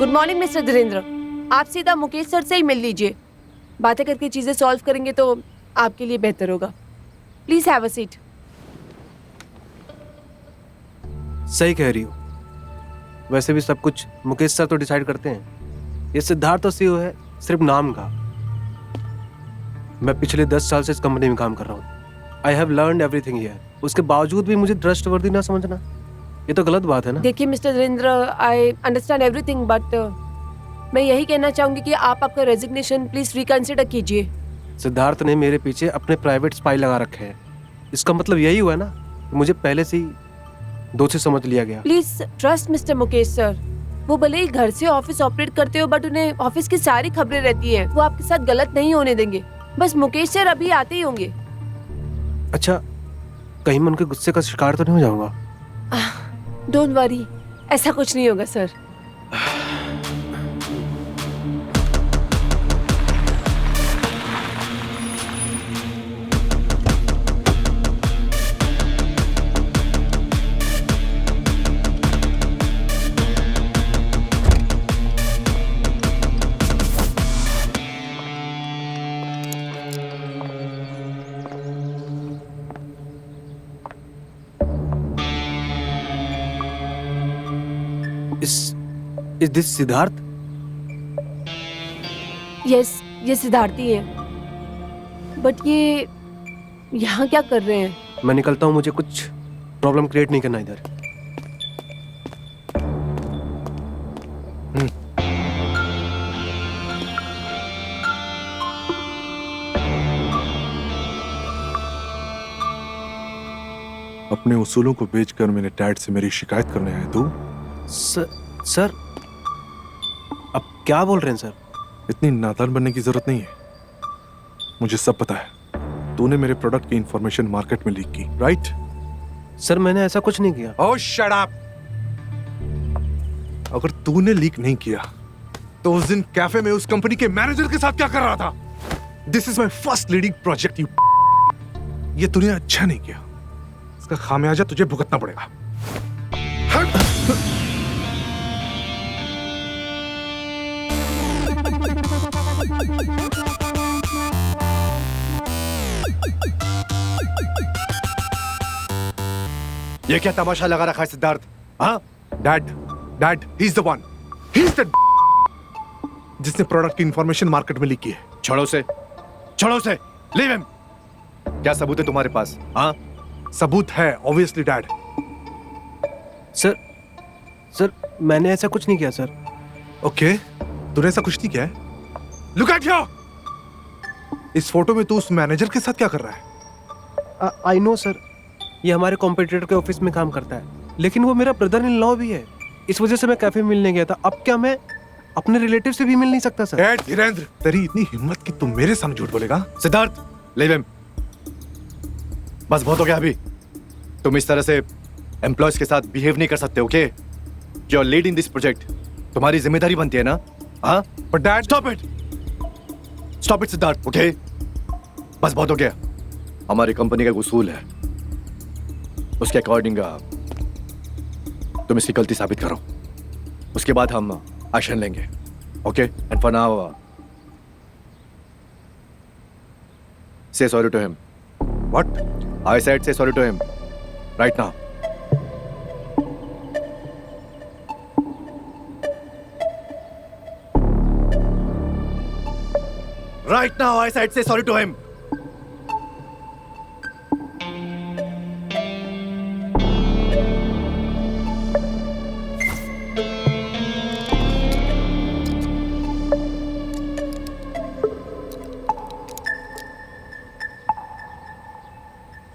Good morning mister Dhirendra. आप सीधा Mukesh sir से ही मिल लीजिए। बातें करके चीजें सॉल्व करेंगे तो आपके लिए बेहतर होगा। Please have a seat. सही कह रही हो। वैसे भी सब कुछ मुकेश सर तो डिसाइड करते हैं। ये सिद्धार्थ तो सीईओ है सिर्फ नाम का। मैं पिछले 10 साल से इस कंपनी में काम कर रहा हूँ। I have learned everything here. उसके बावजूद भी मुझे ट्रस्टवर्दी ना समझना, ये तो गलत बात है ना। देखिए mister Dhirendra, I understand everything, but मैं यही कहना चाहूंगी कि आप आपका रेजिग्नेशन प्लीज रिकंसिडर कीजिए। सिद्धार्थ ने मेरे पीछे अपने प्राइवेट स्पाई लगा रखे हैं। इसका मतलब यही हुआ ना, मुझे पहले से ही दोषी समझ लिया गया। Please trust mister Mukesh sir. वो भले ही घर से ऑफिस ऑपरेट करते हो, बट उन्हें ऑफिस की सारी खबरें रहती है। वो आपके साथ गलत नहीं होने देंगे। बस मुकेश सर अभी आते ही होंगे। अच्छा, कहीं मैं उनके गुस्से का शिकार तो नहीं हो जाऊंगा? डोंट वरी, ऐसा कुछ नहीं होगा sir. Is this Siddharth? Yes, ये सिद्धार्थी है। बट ये यहाँ क्या कर रहे हैं? मैं निकलता हूँ, मुझे कुछ प्रॉब्लम क्रिएट नहीं करना इधर। अपने उसूलों को बेचकर मेरे डैड से मेरी शिकायत करने आए तू? सर अब क्या बोल रहे हैं सर? इतनी नादान बनने की जरूरत नहीं है। मुझे सब पता है। तूने मेरे प्रोडक्ट की इंफॉर्मेशन मार्केट में लीक की, राइट? सर मैंने ऐसा कुछ नहीं किया। ओह शट अप! अगर तूने लीक नहीं किया तो उस दिन कैफे में उस कंपनी के मैनेजर के साथ क्या कर रहा था? This is my first leading project. ये तूने अच्छा नहीं किया। इसका खामियाजा तुझे भुगतना पड़ेगा। ये क्या तमाशा लगा रखा है सिद्धार्थ? हाँ, dad, he is the one. He is the जिसने प्रोडक्ट की इंफॉर्मेशन मार्केट में लीक की है। छोड़ो उसे, लीव हिम। क्या सबूत है तुम्हारे पास? हाँ, सबूत है ऑब्वियसली डैड। सर मैंने ऐसा कुछ नहीं किया सर। ओके, तूने ऐसा कुछ नहीं किया है? Look at here. इस फोटो में तू उस मैनेजर के साथ क्या कर रहा है? आई नो सर, ये हमारे कॉम्पिटिटर के ऑफिस में काम करता है, लेकिन वो मेरा ब्रदर इन लॉ भी है। इस वजह से मैं कैफे मिलने गया था। अब क्या मैं अपने रिलेटिव से भी मिल नहीं सकता सर? धीरेन्द्र, तेरी इतनी हिम्मत कि तुम मेरे सामने झूठ बोलेगा? Siddharth, leave him. बस बहुत हो गया अभी। तुम इस तरह से एम्प्लॉयज के साथ बिहेव नहीं कर सकते, okay? You are leading this project. तुम्हारी जिम्मेदारी बनती है ना? हाँ, but dad, stop it Siddharth, okay? बस बहुत हो गया। हमारी कंपनी का एक उसूल है, उसके अकॉर्डिंग तुम इसकी गलती साबित करो। उसके बाद हम एक्शन लेंगे, okay? And for now say sorry to him. What? I said say sorry to him right now. Right now, I said say sorry to him.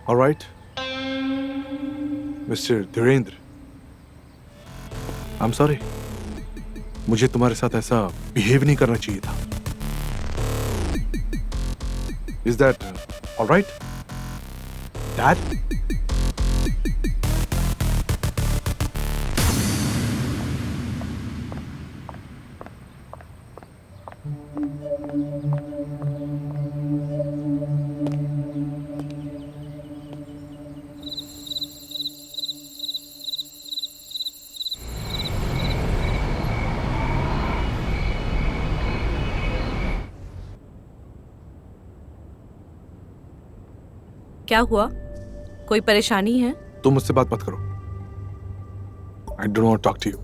All right, Mr. Dhirendra, I'm sorry. मुझे तुम्हारे साथ ऐसा behave नहीं करना चाहिए था। Is that all right, Dad? क्या हुआ? कोई परेशानी है? तुम मुझसे बात मत करो। I don't want to talk to you.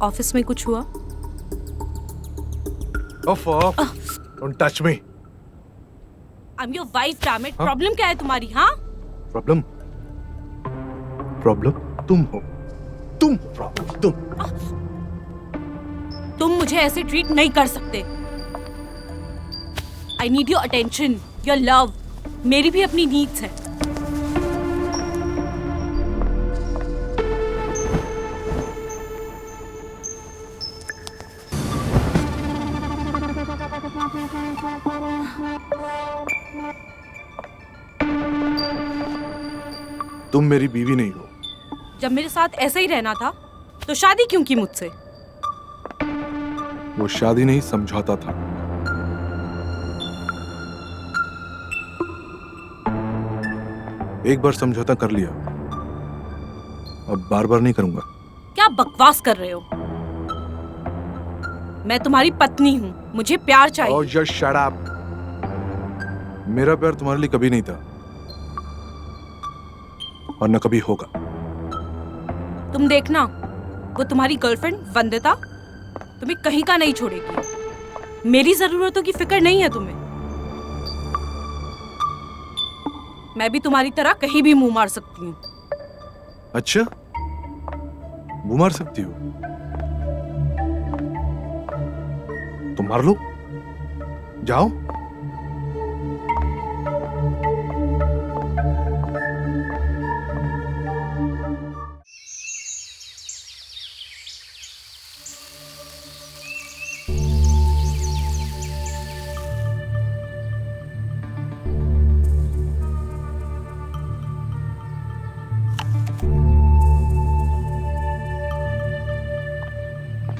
Office में कुछ हुआ? Off don't touch me. I am your wife, damn it. हाँ? प्रॉब्लम क्या है तुम्हारी? हाँ, प्रॉब्लम प्रॉब्लम तुम हो प्रॉब्लम तुम। तुम मुझे ऐसे ट्रीट नहीं कर सकते। I need your attention, your love. मेरी भी अपनी नीड्स हैं। तुम मेरी बीवी नहीं हो। जब मेरे साथ ऐसे ही रहना था तो शादी क्यों की मुझसे? वो शादी नहीं, समझौता था। एक बार समझौता कर लिया, अब बार बार नहीं करूंगा। क्या बकवास कर रहे हो? मैं तुम्हारी पत्नी हूँ, मुझे प्यार चाहिए। Oh, just shut up. मेरा प्यार तुम्हारे लिए कभी नहीं था और न कभी होगा। तुम देखना, वो तुम्हारी गर्लफ्रेंड वंदिता तुम्हें कहीं का नहीं छोड़ेगी। मेरी जरूरतों की फिक्र नहीं है तुम्हें। मैं भी तुम्हारी तरह कहीं भी मुंह मार सकती हूँ। अच्छा, वो मार सकती हो तो मार लो, जाओ।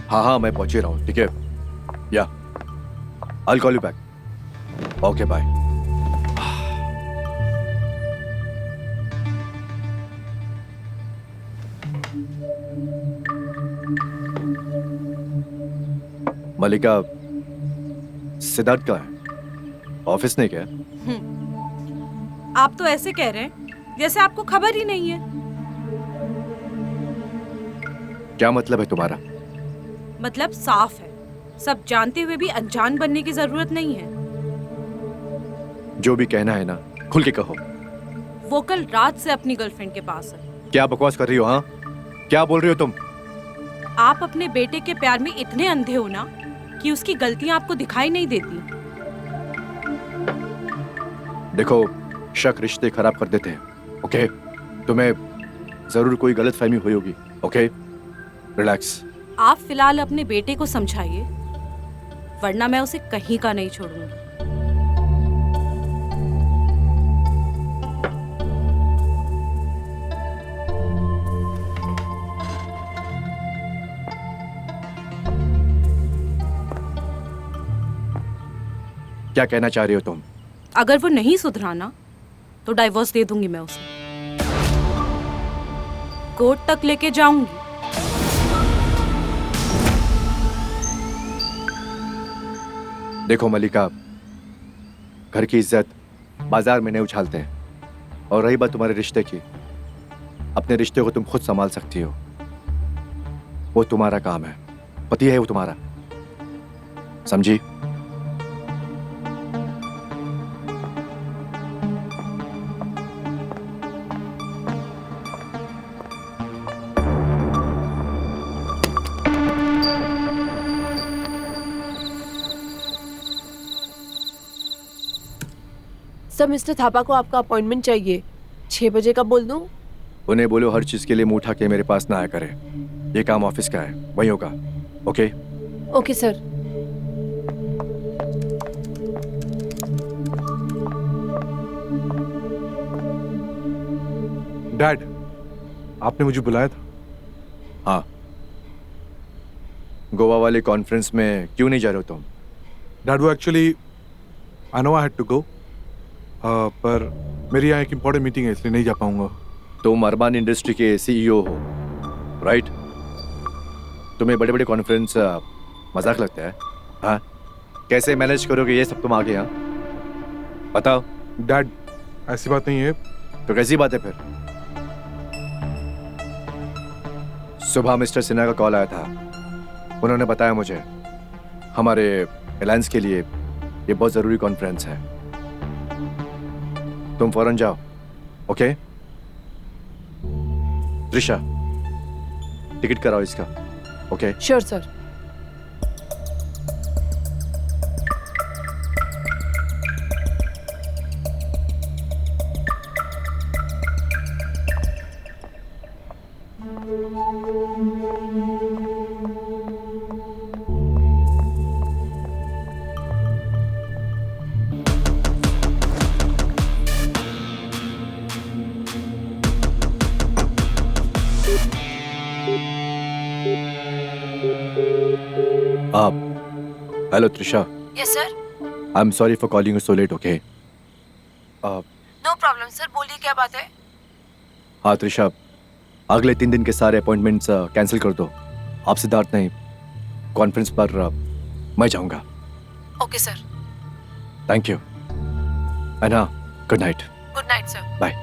हाँ हाँ, मैं पहुंच ही रहा हूँ। ठीक है, या I call you back. Okay, bye. Malika, Siddharth का है? ऑफिस नहीं क्या? आप तो ऐसे कह रहे हैं जैसे आपको खबर ही नहीं है। क्या मतलब है तुम्हारा? मतलब साफ है, सब जानते हुए भी अनजान बनने की जरूरत नहीं है। जो भी कहना है ना, खुल के कहो। वो कल रात से अपनी गर्लफ्रेंड के पास है। क्या बकवास कर रही हो? हाँ, क्या बोल रही हो तुम? आप अपने बेटे के प्यार में इतने अंधे हो ना कि उसकी गलतियां आपको दिखाई नहीं देती। देखो, शक रिश्ते खराब कर देते हैं। ओके, तुम्हें जरूर कोई गलतफहमी हुई होगी। Okay, relax. आप फिलहाल अपने बेटे को समझाइए, वरना मैं उसे कहीं का नहीं छोड़ूंगी। क्या कहना चाह रही हो तुम? अगर वो नहीं सुधराना तो डाइवोर्स दे दूंगी मैं उसे। कोर्ट तक लेके जाऊंगी। देखो मलिका, घर की इज्जत बाजार में नहीं उछालते हैं। और रही बात तुम्हारे रिश्ते की, अपने रिश्ते को तुम खुद संभाल सकती हो। वो तुम्हारा काम है, पति है वो तुम्हारा, समझी? सर, मिस्टर थापा को आपका अपॉइंटमेंट चाहिए। 6 बजे का बोल दूं? उन्हें बोलो हर चीज के लिए मुंह उठा के मेरे पास ना आया करे। ये काम ऑफिस का है, वही होगा। ओके? Okay sir. डैड, आपने मुझे बुलाया था? हाँ। गोवा वाले कॉन्फ्रेंस में क्यों नहीं जा रहे हो तुम? डैड, वो actually I know I had to go, पर मेरी यहाँ एक इम्पोर्टेंट मीटिंग है, इसलिए नहीं जा पाऊंगा। तुम अरमान इंडस्ट्री के सीईओ हो, राइट? तुम्हें बड़े बड़े कॉन्फ्रेंस मजाक लगता है? हाँ, कैसे मैनेज करोगे ये सब तुम आगे? यहाँ बताओ। डैड, ऐसी बात नहीं है। तो कैसी बात है फिर? सुबह मिस्टर सिन्हा का कॉल आया था। उन्होंने बताया मुझे हमारे अलायंस के लिए ये बहुत जरूरी कॉन्फ्रेंस है। तुम फौरन जाओ, ओके? त्रिशा, टिकट कराओ इसका, okay? Sure sir. Hello Trisha, yes sir. I am sorry for calling you so late, okay? No problem sir, बोलिए क्या बात है। हाँ त्रिशा, अगले 3 दिन के सारे अपॉइंटमेंट्स कैंसिल कर दो। आप सिद्धार्थ नहीं, कॉन्फ्रेंस पर मैं जाऊंगा। Okay sir. Thank you. And हाँ, good night. Good night sir. Bye.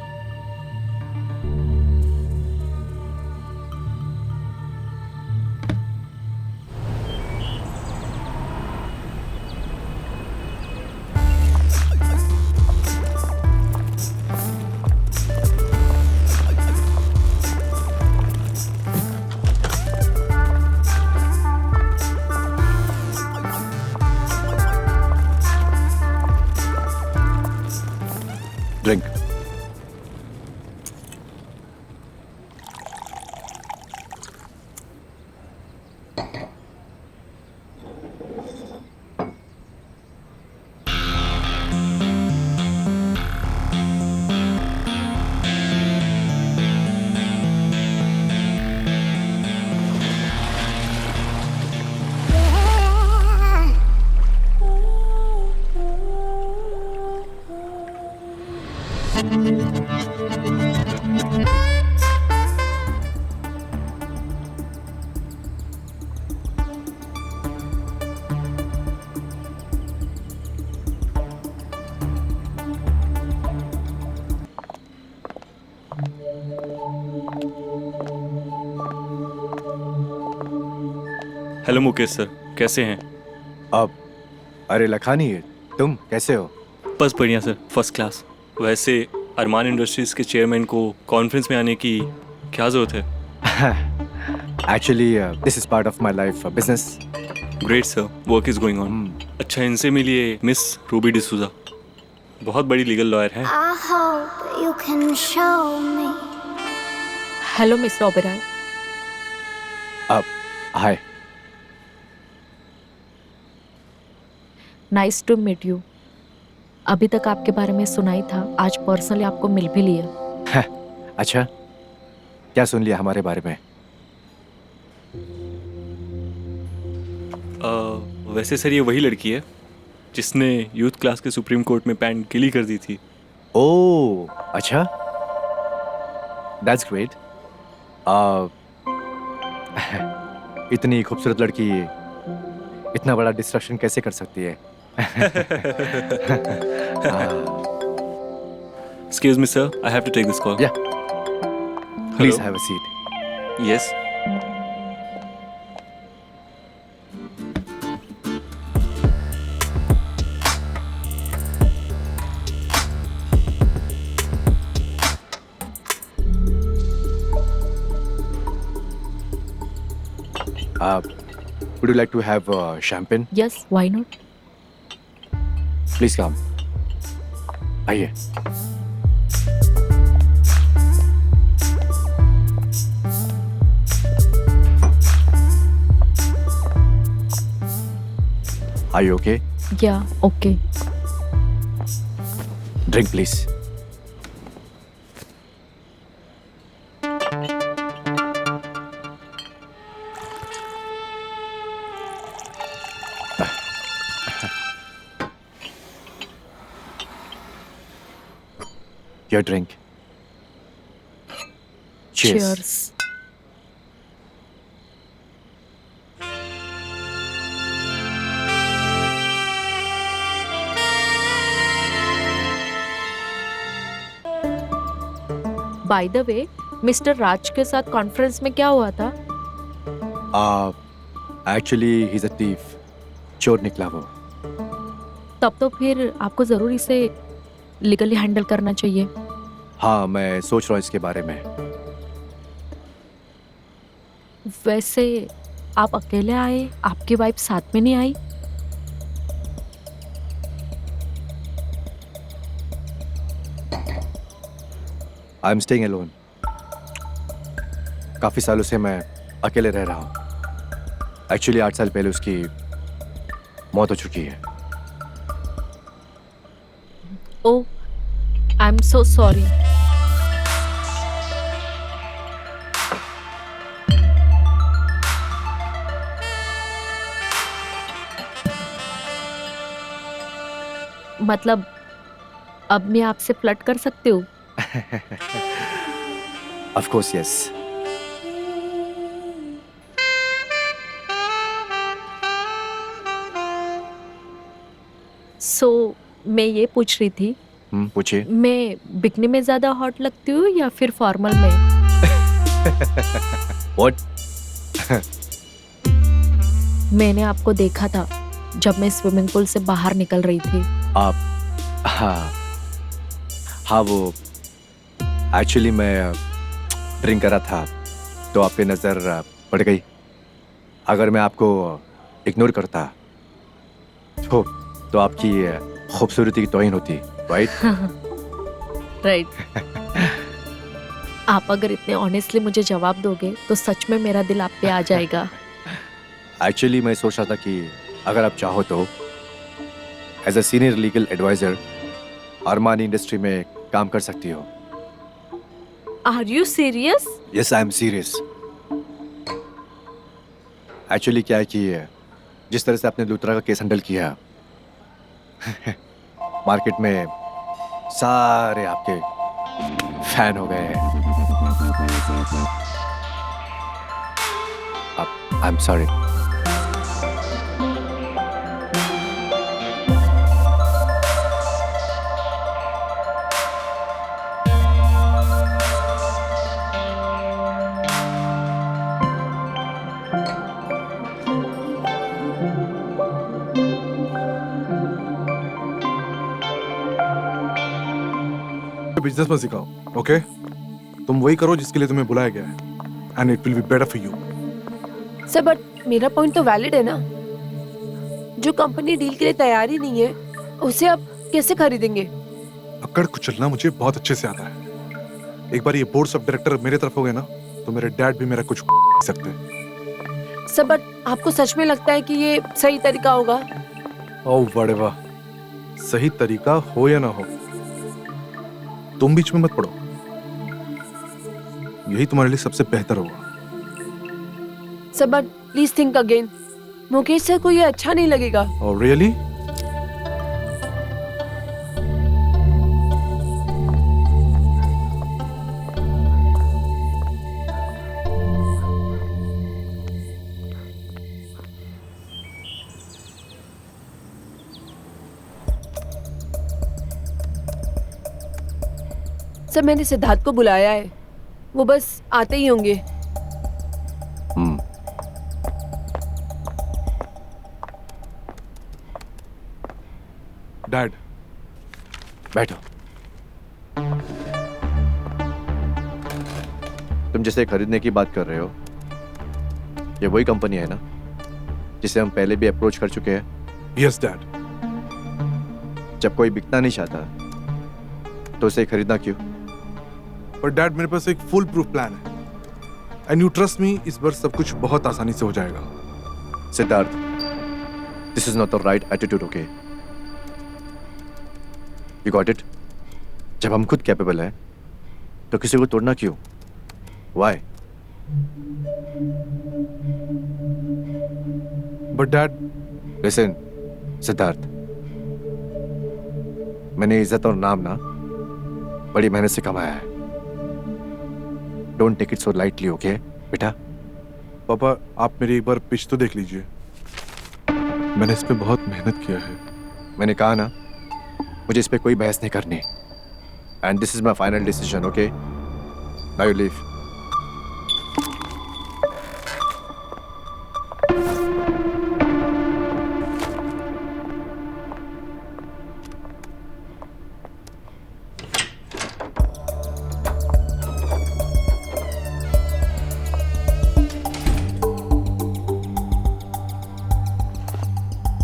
Drink. Hello Mukesh sir, कैसे हैं? अब अरे लखानी, तुम कैसे हो? बस बढ़िया सर, फर्स्ट क्लास। वैसे अरमान इंडस्ट्रीज के चेयरमैन को कॉन्फ्रेंस में आने की क्या ज़रूरत है? Actually this is part of my life business. Great sir, work is going on. अच्छा, इनसे मिलिए मिस रूबी डिसूजा, बहुत बड़ी लीगल लॉयर हैं। I hope you can show me. Hello miss Oberoi. अब hi. Nice to meet you. अभी तक आपके बारे में सुना ही था, आज पर्सनली आपको मिल भी लिया। अच्छा, क्या सुन लिया हमारे बारे में? वैसे सर, ये वही लड़की है जिसने यूथ क्लास के सुप्रीम कोर्ट में पैंट गीली कर दी थी। ओह अच्छा, दैट्स ग्रेट। इतनी खूबसूरत लड़की इतना बड़ा डिस्ट्रक्शन कैसे कर सकती है? Excuse me sir, I have to take this call. Yeah. Please have a seat. Yes. Would you like to have champagne? Yes, why not? Please come. आइए। Are you okay? या okay. Drink, please. Your drink. Cheers. Cheers. By the way, mister Raj के साथ conference में क्या हुआ था? Actually he is a thief, चोर निकला वो। तब तो फिर आपको जरूर इसे लीगली हैंडल करना चाहिए। हाँ, मैं सोच रहा हूँ इसके बारे में। वैसे आप अकेले आए, आपकी वाइफ साथ में नहीं आई? I am staying alone. काफी सालों से मैं अकेले रह रहा हूँ। एक्चुअली 8 साल पहले उसकी मौत हो चुकी है। ओह, आई एम सो सॉरी। मतलब अब मैं आपसे फ्लर्ट कर सकती हूँ? Of course yes. सो मैं ये पूछ रही थी, पूछिए। मैं बिकनी में ज्यादा हॉट लगती हूँ या फिर फॉर्मल में? व्हाट? मैंने आपको देखा था जब मैं स्विमिंग पूल से बाहर निकल रही थी। आप? हाँ वो एक्चुअली मैं ड्रिंक कर रहा था तो आप पे नज़र पड़ गई। अगर मैं आपको इग्नोर करता तो आपकी खूबसूरती की तौहीन होती, राइट? राइट। आप अगर इतने ऑनेस्टली मुझे जवाब दोगे तो सच में मेरा दिल आप पे आ जाएगा। एक्चुअली मैं सोच रहा था कि अगर आप चाहो तो as a senior legal advisor Armani industry में काम कर सकती हो। Are you serious? Yes, I am serious. Actually क्या है कि जिस तरह से आपने लूथरा का केस हैंडल किया मार्केट में सारे आपके फैन हो गए हैं। आई एम सॉरी। बिजनेस मत सिखाओ, ओके? तुम वही करो जिसके लिए तुम्हें बुलाया गया है, and it will be better for you. Sir but मेरा पॉइंट तो वैलिड है ना। जो कंपनी डील के लिए तैयार ही नहीं है उसे आप कैसे खरीदेंगे? अकड़ कुचलना मुझे बहुत अच्छे से आता है। एक बार ये बोर्ड ऑफ डायरेक्टर मेरे तरफ हो गए ना तो मेरे डैड भी मेरा कुछ सकते हैं। सर बट आपको सच में लगता है कि ये सही तरीका होगा? ओह बड़े वाह, सही तरीका हो या ना हो तुम बीच में मत पड़ो, यही तुम्हारे लिए सबसे बेहतर होगा। Sir but please think again. Mukesh sir को ये अच्छा नहीं लगेगा। Oh really? सर मैंने सिद्धार्थ को बुलाया है, वो बस आते ही होंगे। डैड बैठो। तुम जिसे खरीदने की बात कर रहे हो ये वही कंपनी है ना जिसे हम पहले भी अप्रोच कर चुके हैं? Yes dad. जब कोई बिकना नहीं चाहता तो उसे खरीदना क्यों? पर डैड मेरे पास एक फुल प्रूफ प्लान है, एंड यू ट्रस्ट मी, इस बार सब कुछ बहुत आसानी से हो जाएगा। Siddharth, this is not the right attitude, okay? You got it? जब हम खुद कैपेबल हैं तो किसी को तोड़ना क्यों? Why? But dad listen Siddharth, मैंने इज्जत और नाम ना बड़ी मेहनत से कमाया है। Don't take it so lightly, okay बेटा? पापा आप मेरी एक बार पिच तो देख लीजिए, मैंने इस पे बहुत मेहनत किया है। मैंने कहा ना मुझे इस पे कोई बहस नहीं करनी, and this is my final decision, okay? Now you leave.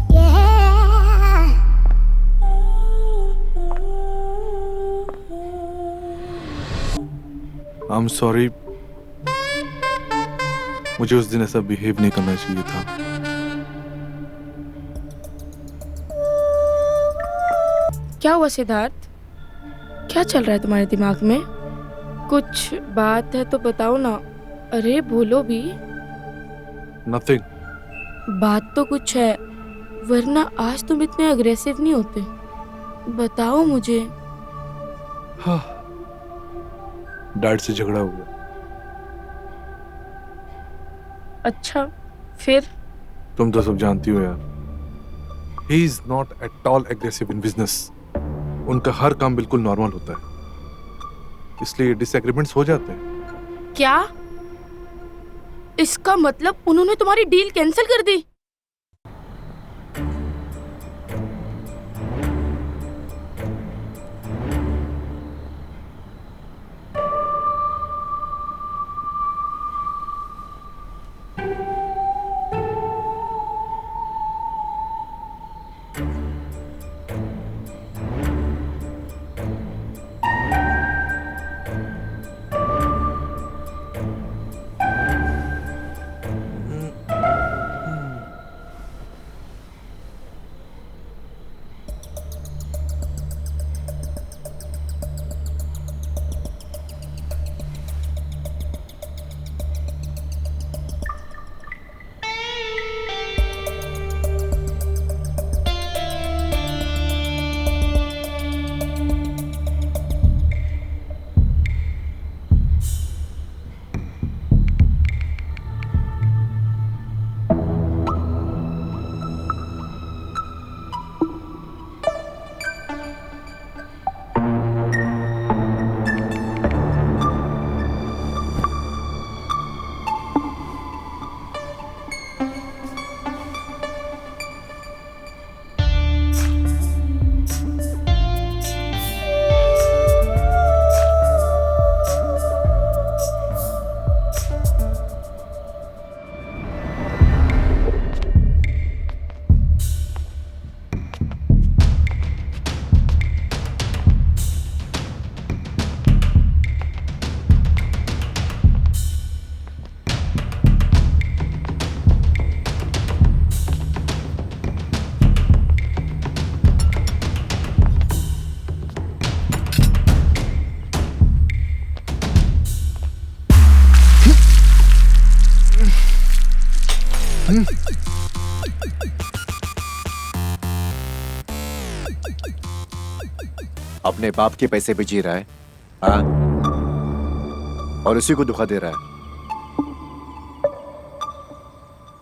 Yeah. I'm sorry. मुझे उस दिन ऐसा बिहेव नहीं करना चाहिए था. क्या हुआ सिद्धार्थ? क्या चल रहा है तुम्हारे दिमाग में? कुछ बात है तो बताओ ना. अरे बोलो भी. Nothing. बात तो कुछ है, वरना आज तुम इतने अग्रेसिव नहीं होते. बताओ मुझे. डैड से झगड़ा हो गया. अच्छा, फिर? तुम तो सब जानती हो यार. He is not at all aggressive in business. उनका हर काम बिल्कुल नॉर्मल होता है, इसलिए डिसएग्रीमेंट्स हो जाते हैं. क्या? इसका मतलब उन्होंने तुम्हारी डील कैंसिल कर दी? अपने बाप के पैसे पे जी रहा है, हाँ? और उसी को धोखा दे रहा है.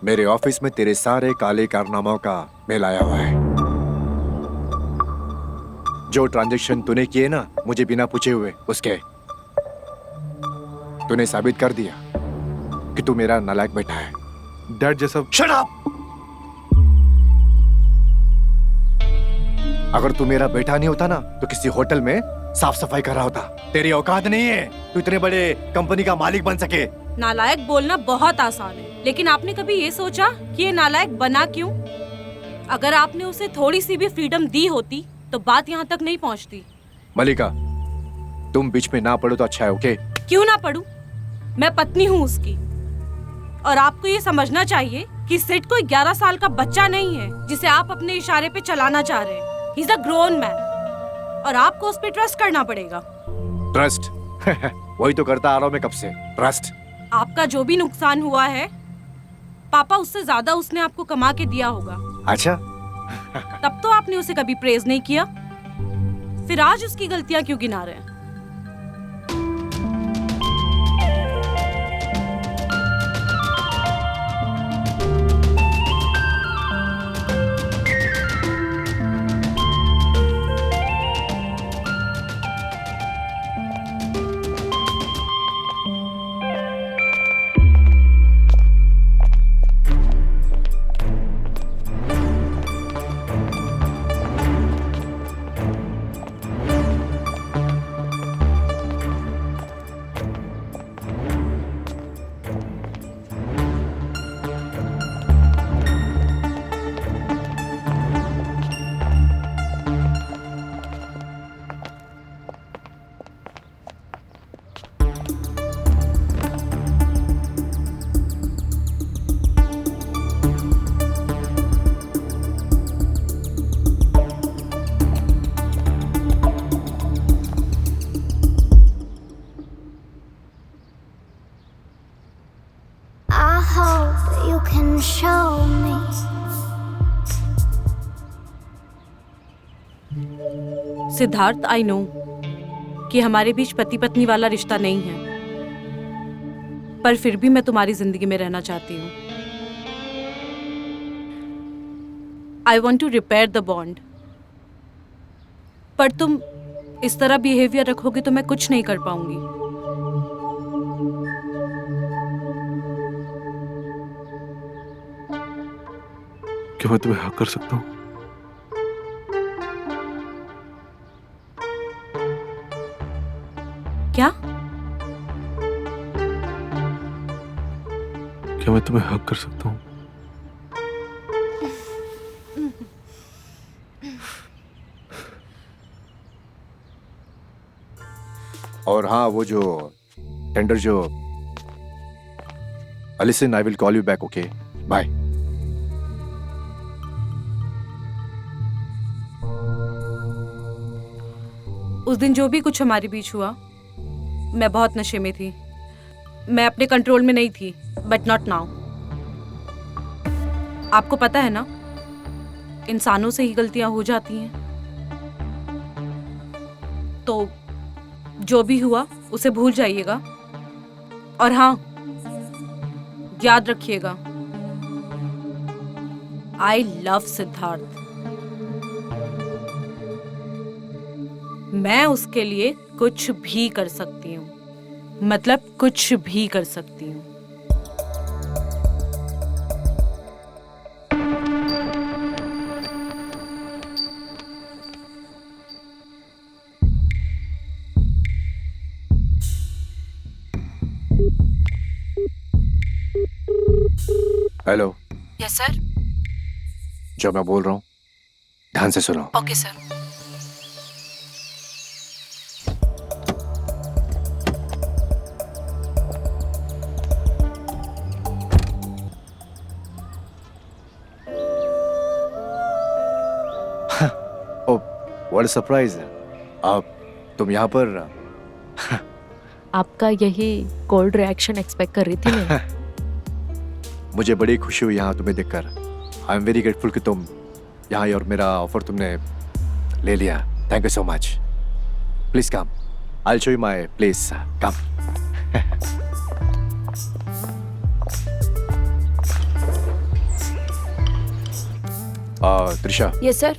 मेरे ऑफिस में तेरे सारे काले कारनामों का मेल आया हुआ है. जो ट्रांजैक्शन तूने किए ना मुझे बिना पूछे हुए, उसके तूने साबित कर दिया कि तू मेरा नालायक बेटा है. डैड जैसा. Shut up! अगर तू मेरा बेटा नहीं होता ना तो किसी होटल में साफ सफाई कर रहा होता. तेरी औकात नहीं है तू इतने बड़े कंपनी का मालिक बन सके. नालायक बोलना बहुत आसान है, लेकिन आपने कभी ये सोचा कि ये नालायक बना क्यों? अगर आपने उसे थोड़ी सी भी फ्रीडम दी होती तो बात यहाँ तक नहीं पहुँचती. मलिका, तुम बीच में ना पड़ो तो अच्छा है. ओके? क्यों ना पढ़ूं? मैं पत्नी हूँ उसकी. और आपको ये समझना चाहिए कि सिड कोई 11 साल का बच्चा नहीं है जिसे आप अपने इशारे पे चलाना चाह रहे हैं. He's a grown man. और आपको उस पे ट्रस्ट करना पड़ेगा. ट्रस्ट? वही तो करता आ रहा हूं मैं कब से. ट्रस्ट? आपका जो भी नुकसान हुआ है, पापा उससे ज्यादा उसने आपको कमा के दिया होगा. अच्छा. तब तो आपने उसे कभी प्रेज नहीं किया. फिर आज उसकी गलतियां क्यों गिना रहे हैं? can show me. Siddharth, I know कि हमारे बीच पति पत्नी वाला रिश्ता नहीं है, पर फिर भी मैं तुम्हारी जिंदगी में रहना चाहती हूँ। I want to repair the bond, पर तुम इस तरह बिहेवियर रखोगे तो मैं कुछ नहीं कर पाऊंगी। क्या मैं तुम्हें हक कर सकता हूँ? क्या? क्या मैं तुम्हें हक कर सकता हूँ? और हाँ, वो जो टेंडर जो Alison, I will call you back, okay? Bye. उस दिन जो भी कुछ हमारे बीच हुआ, मैं बहुत नशे में थी, मैं अपने कंट्रोल में नहीं थी, बट नॉट नाउ। आपको पता है ना, इंसानों से ही गलतियां हो जाती हैं। तो जो भी हुआ उसे भूल जाइएगा, और हाँ, याद रखिएगा, आई लव सिद्धार्थ। मैं उसके लिए कुछ भी कर सकती हूँ, मतलब कुछ भी कर सकती हूँ। Hello, yes sir. जो मैं बोल रहा हूँ ध्यान से सुनो। Okay sir. Oh, what a surprise. आप तुम यहाँ पर? आपका यही कोल्ड रिएक्शन एक्सपेक्ट कर रही थी मैं। मुझे बड़ी खुशी हुई यहाँ तुम्हें देखकर। आई एम वेरी ग्रेटफुल कि तुम यहाँ आई और मेरा ऑफर तुमने ले लिया। Thank you so much. Please come, I will show you my place. Come. Trisha, yes sir.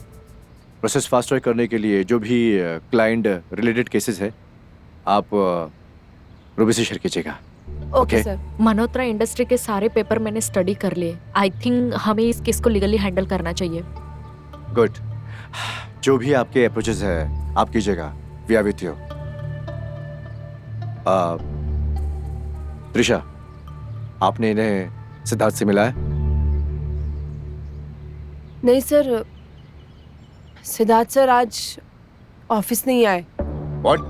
Process fast track करने के लिए जो भी क्लाइंट रिलेटेड केसेस है, आप रूबी से शेयर कीजिएगा। Okay sir. मल्होत्रा इंडस्ट्री के सारे पेपर मैंने स्टडी कर लिए। आई थिंक हमें इस केस को लीगली हैंडल करना चाहिए। गुड। जो भी आपके अप्रोचेस है आप कीजिएगा। We are with you. Trisha, आपने इन्हें सिद्धार्थ से मिला है? नहीं सर, सिद्धार्थ सर आज ऑफिस नहीं आए। व्हाट?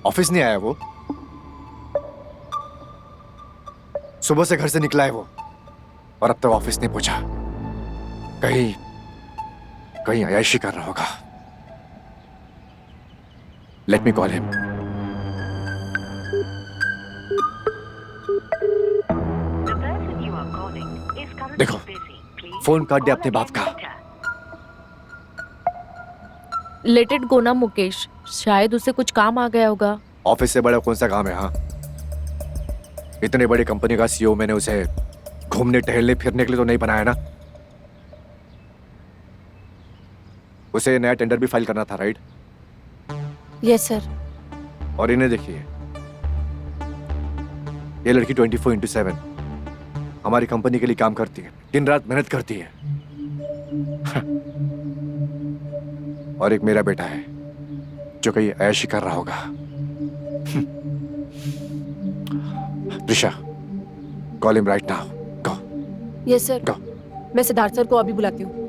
ऑफिस नहीं आया वो? सुबह से घर से निकला है वो और अब तक ऑफिस नहीं पहुंचा। कहीं कहीं अयाशी कर रहा होगा। Let me call him. देखो, फोन काट दे अपने बाप का। लेट इट गो ना मुकेश, शायद उसे कुछ काम आ गया होगा। ऑफिस से बड़ा कौन सा काम है? हाँ, इतने बड़ी कंपनी का सीईओ मैंने उसे घूमने टहलने फिरने के लिए तो नहीं बनाया ना। उसे नया टेंडर भी फाइल करना था, राइट? Yes sir. और इन्हें देखिए, ये लड़की 24/7 हमारी कंपनी के लिए काम करती है, दिन रात मेहनत करती है। और एक मेरा बेटा है जो कहीं ऐश कर रहा होगा। Trisha, call him right now. Go. Yes sir. Go. मैं सिद्धार्थ सर को अभी बुलाती हूँ।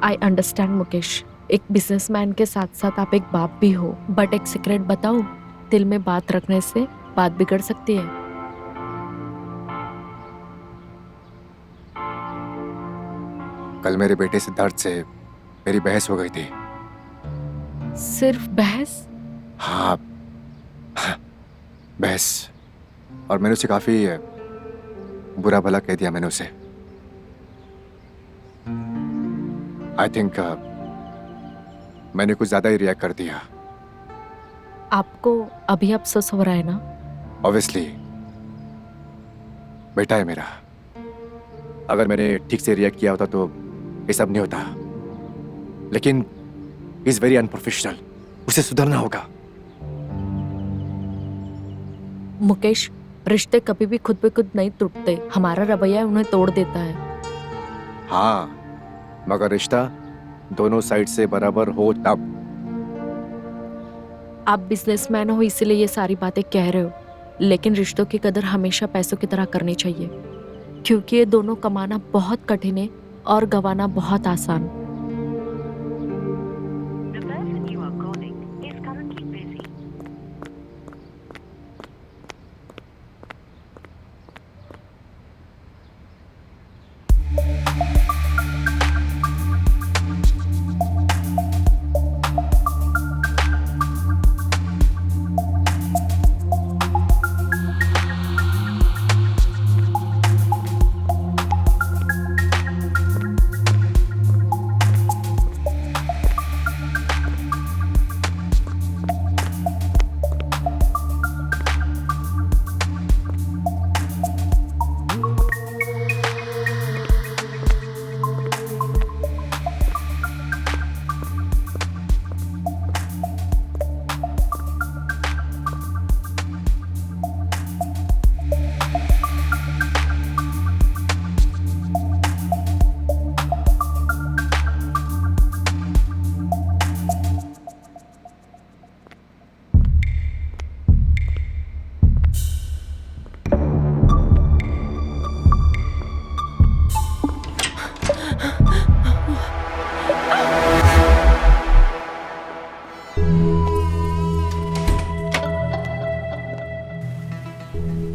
आई अंडरस्टैंड मुकेश, एक बिजनेसमैन के साथ साथ आप एक बाप भी हो, बट एक सीक्रेट बताऊं, दिल में बात रखने से बात बिगड़ सकती है। कल मेरे बेटे सिद्धार्थ से मेरी बहस हो गई थी। सिर्फ बहस? हाँ, बहस। और मैंने उसे काफी बुरा भला कह दिया मैंने उसे। आई थिंक मैंने कुछ ज्यादा ही रिएक्ट कर दिया। आपको अभी अफसोस हो रहा है ना? ऑब्वियसली, बेटा है मेरा। अगर मैंने ठीक से रिएक्ट किया होता तो ये सब नहीं होता। लेकिन इज वेरी अनप्रोफेशनल, उसे सुधरना होगा। मुकेश, रिश्ते कभी भी खुद पे खुद नहीं टूटते। हमारा रवैया उन्हें तोड़ देता है। हाँ, मगर रिश्ता दोनों साइड से बराबर हो तब। आप बिजनेसमैन हो इसीलिए ये सारी बातें कह रहे हो, लेकिन रिश्तों की कदर हमेशा पैसों की तरह करनी चाहिए, क्योंकि ये दोनों कमाना बहुत कठिन है और गंवाना बहुत आसान।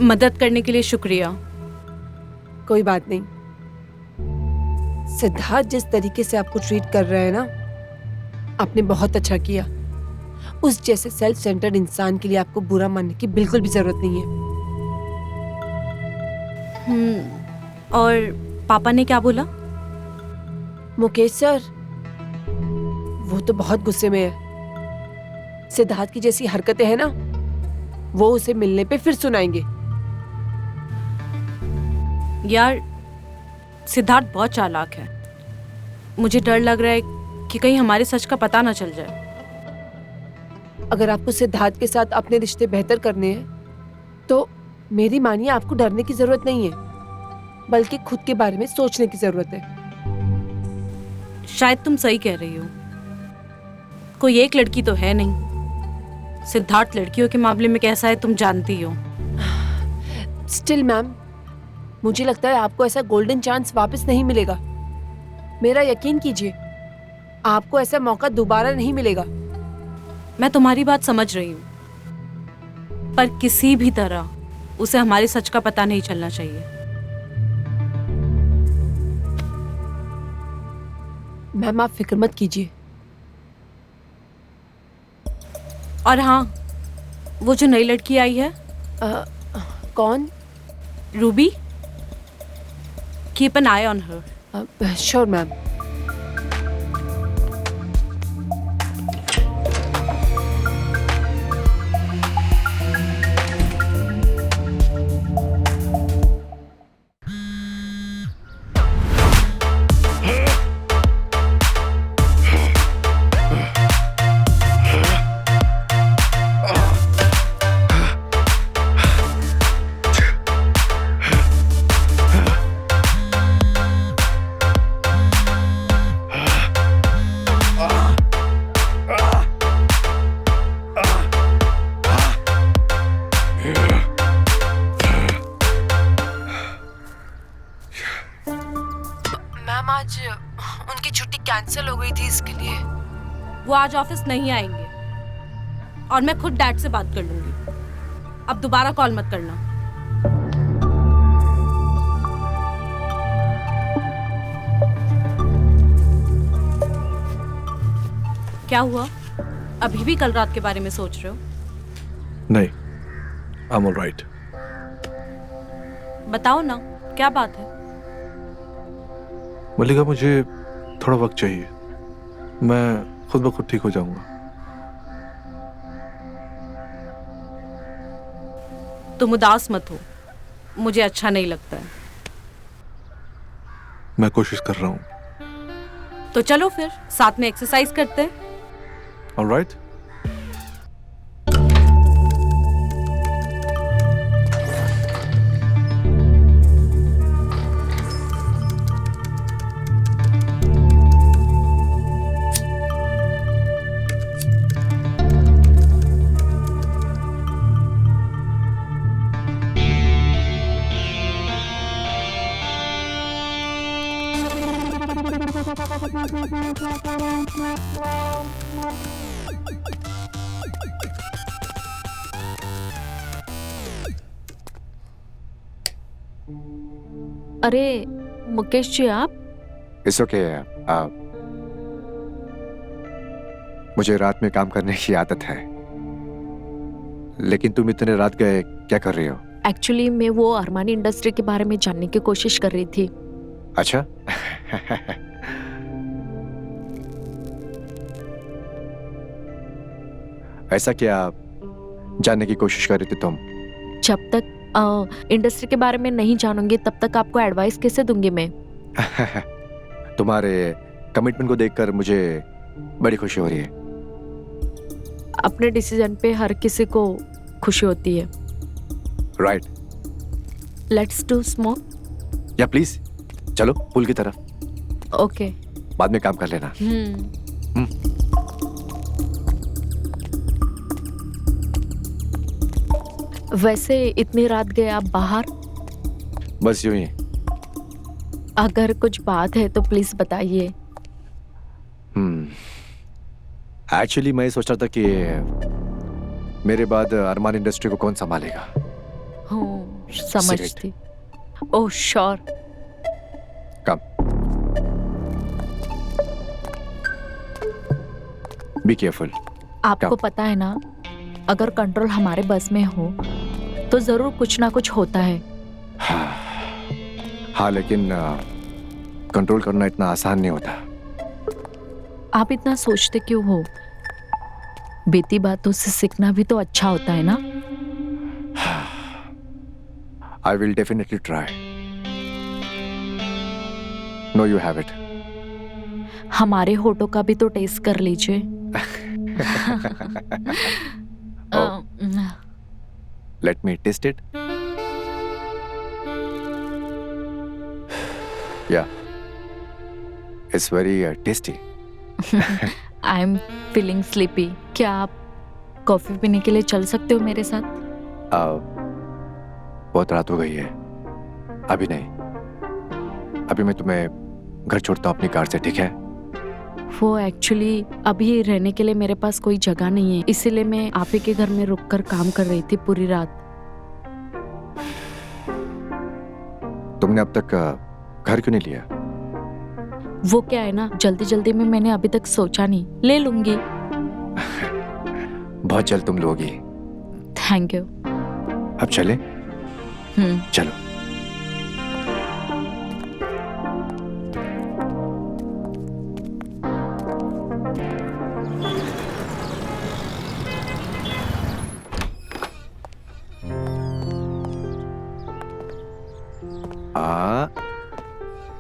मदद करने के लिए शुक्रिया। कोई बात नहीं। सिद्धार्थ जिस तरीके से आपको ट्रीट कर रहा है ना, आपने बहुत अच्छा किया। उस जैसे सेल्फ सेंटर्ड इंसान के लिए आपको बुरा मानने की बिल्कुल भी जरूरत नहीं है। और पापा ने क्या बोला? मुकेश सर, वो तो बहुत गुस्से में है। सिद्धार्थ की जैसी हरकतें हैं ना, वो उसे मिलने पे फिर सुनाएंगे। यार, सिद्धार्थ बहुत चालाक है। मुझे डर लग रहा है कि कहीं हमारे सच का पता ना चल जाए। अगर आपको सिद्धार्थ के साथ अपने रिश्ते बेहतर करने हैं, तो मेरी मानिए आपको डरने की जरूरत नहीं है, बल्कि खुद के बारे में सोचने की जरूरत है। शायद तुम सही कह रही हो। कोई एक लड़की तो है नहीं। सिद्धार्थ लड़कियों के मामले में कैसा है तुम जानती हो। स्टिल मैम, मुझे लगता है आपको ऐसा गोल्डन चांस वापस नहीं मिलेगा। मेरा यकीन कीजिए, आपको ऐसा मौका दोबारा नहीं मिलेगा। मैं तुम्हारी बात समझ रही हूँ, पर किसी भी तरह उसे हमारे सच का पता नहीं चलना चाहिए। मैम, आप फिक्र मत कीजिए। और हाँ, वो जो नई लड़की आई है, कौन? Ruby. Keep an I on her. Sure ma'am. Ma'am, आज उनकी छुट्टी कैंसिल हो गई थी, इसके लिए। वो आज ऑफिस नहीं आएंगे और मैं खुद डैड से बात कर लूंगी। अब दोबारा कॉल मत करना। क्या हुआ? अभी भी कल रात के बारे में सोच रहे हो? नहीं, आई एम ऑलराइट। बताओ ना, क्या बात है? मल्लिका, मुझे थोड़ा वक्त चाहिए। मैं खुद ब खुद ठीक हो जाऊंगा। तुम उदास मत हो, मुझे अच्छा नहीं लगता है। मैं कोशिश कर रहा हूँ। तो चलो फिर साथ में एक्सरसाइज करते हैं। ऑलराइट। अरे मुकेश जी, आप? It's okay. मुझे रात में काम करने की आदत है, लेकिन तुम इतने रात गए क्या कर रही हो? एक्चुअली मैं वो अरमानी इंडस्ट्री के बारे में जानने की कोशिश कर रही थी। अच्छा। ऐसा क्या जानने की कोशिश कर रही थी तुम? जब तक इंडस्ट्री के बारे में नहीं जानूंगी तब तक आपको एडवाइस कैसे दूंगी मैं? तुम्हारे कमिटमेंट को देखकर मुझे बड़ी खुशी हो रही है। अपने डिसीजन पे हर किसी को खुशी होती है। राइट। Let's do smoke. या प्लीज, चलो पूल की तरफ। ओके। बाद में काम कर लेना। वैसे इतनी रात गए आप बाहर? बस यूं ही। अगर कुछ बात है तो प्लीज बताइए। एक्चुअली मैं सोच रहा था कि मेरे बाद अरमान इंडस्ट्री को कौन संभालेगा। समझती। Oh sure. Come. Be careful. आपको पता है ना, अगर कंट्रोल हमारे बस में हो तो जरूर कुछ ना कुछ होता है। हाँ, लेकिन कंट्रोल करना इतना आसान नहीं होता। आप इतना सोचते क्यों हो? बीती बातों से सीखना भी तो अच्छा होता है ना। I will definitely try. No, you have it. हमारे होठों का भी तो टेस्ट कर लीजिए। Let me taste it. Yeah, it's very tasty. I am feeling sleepy. क्या आप कॉफी पीने के लिए चल सकते हो मेरे साथ? बहुत रात हो गई है, अभी नहीं। अभी मैं तुम्हें घर छोड़ता हूँ अपनी कार से, ठीक है? वो एक्चुअली अभी रहने के लिए मेरे पास कोई जगह नहीं है, इसीलिए मैं आप ही के घर में रुककर काम कर रही थी पूरी रात। तुमने अब तक घर क्यों नहीं लिया? वो क्या है ना, जल्दी जल्दी में मैंने अभी तक सोचा नहीं। ले लूंगी। बहुत जल्द तुम लोगी। Thank you. अब चले? चलो।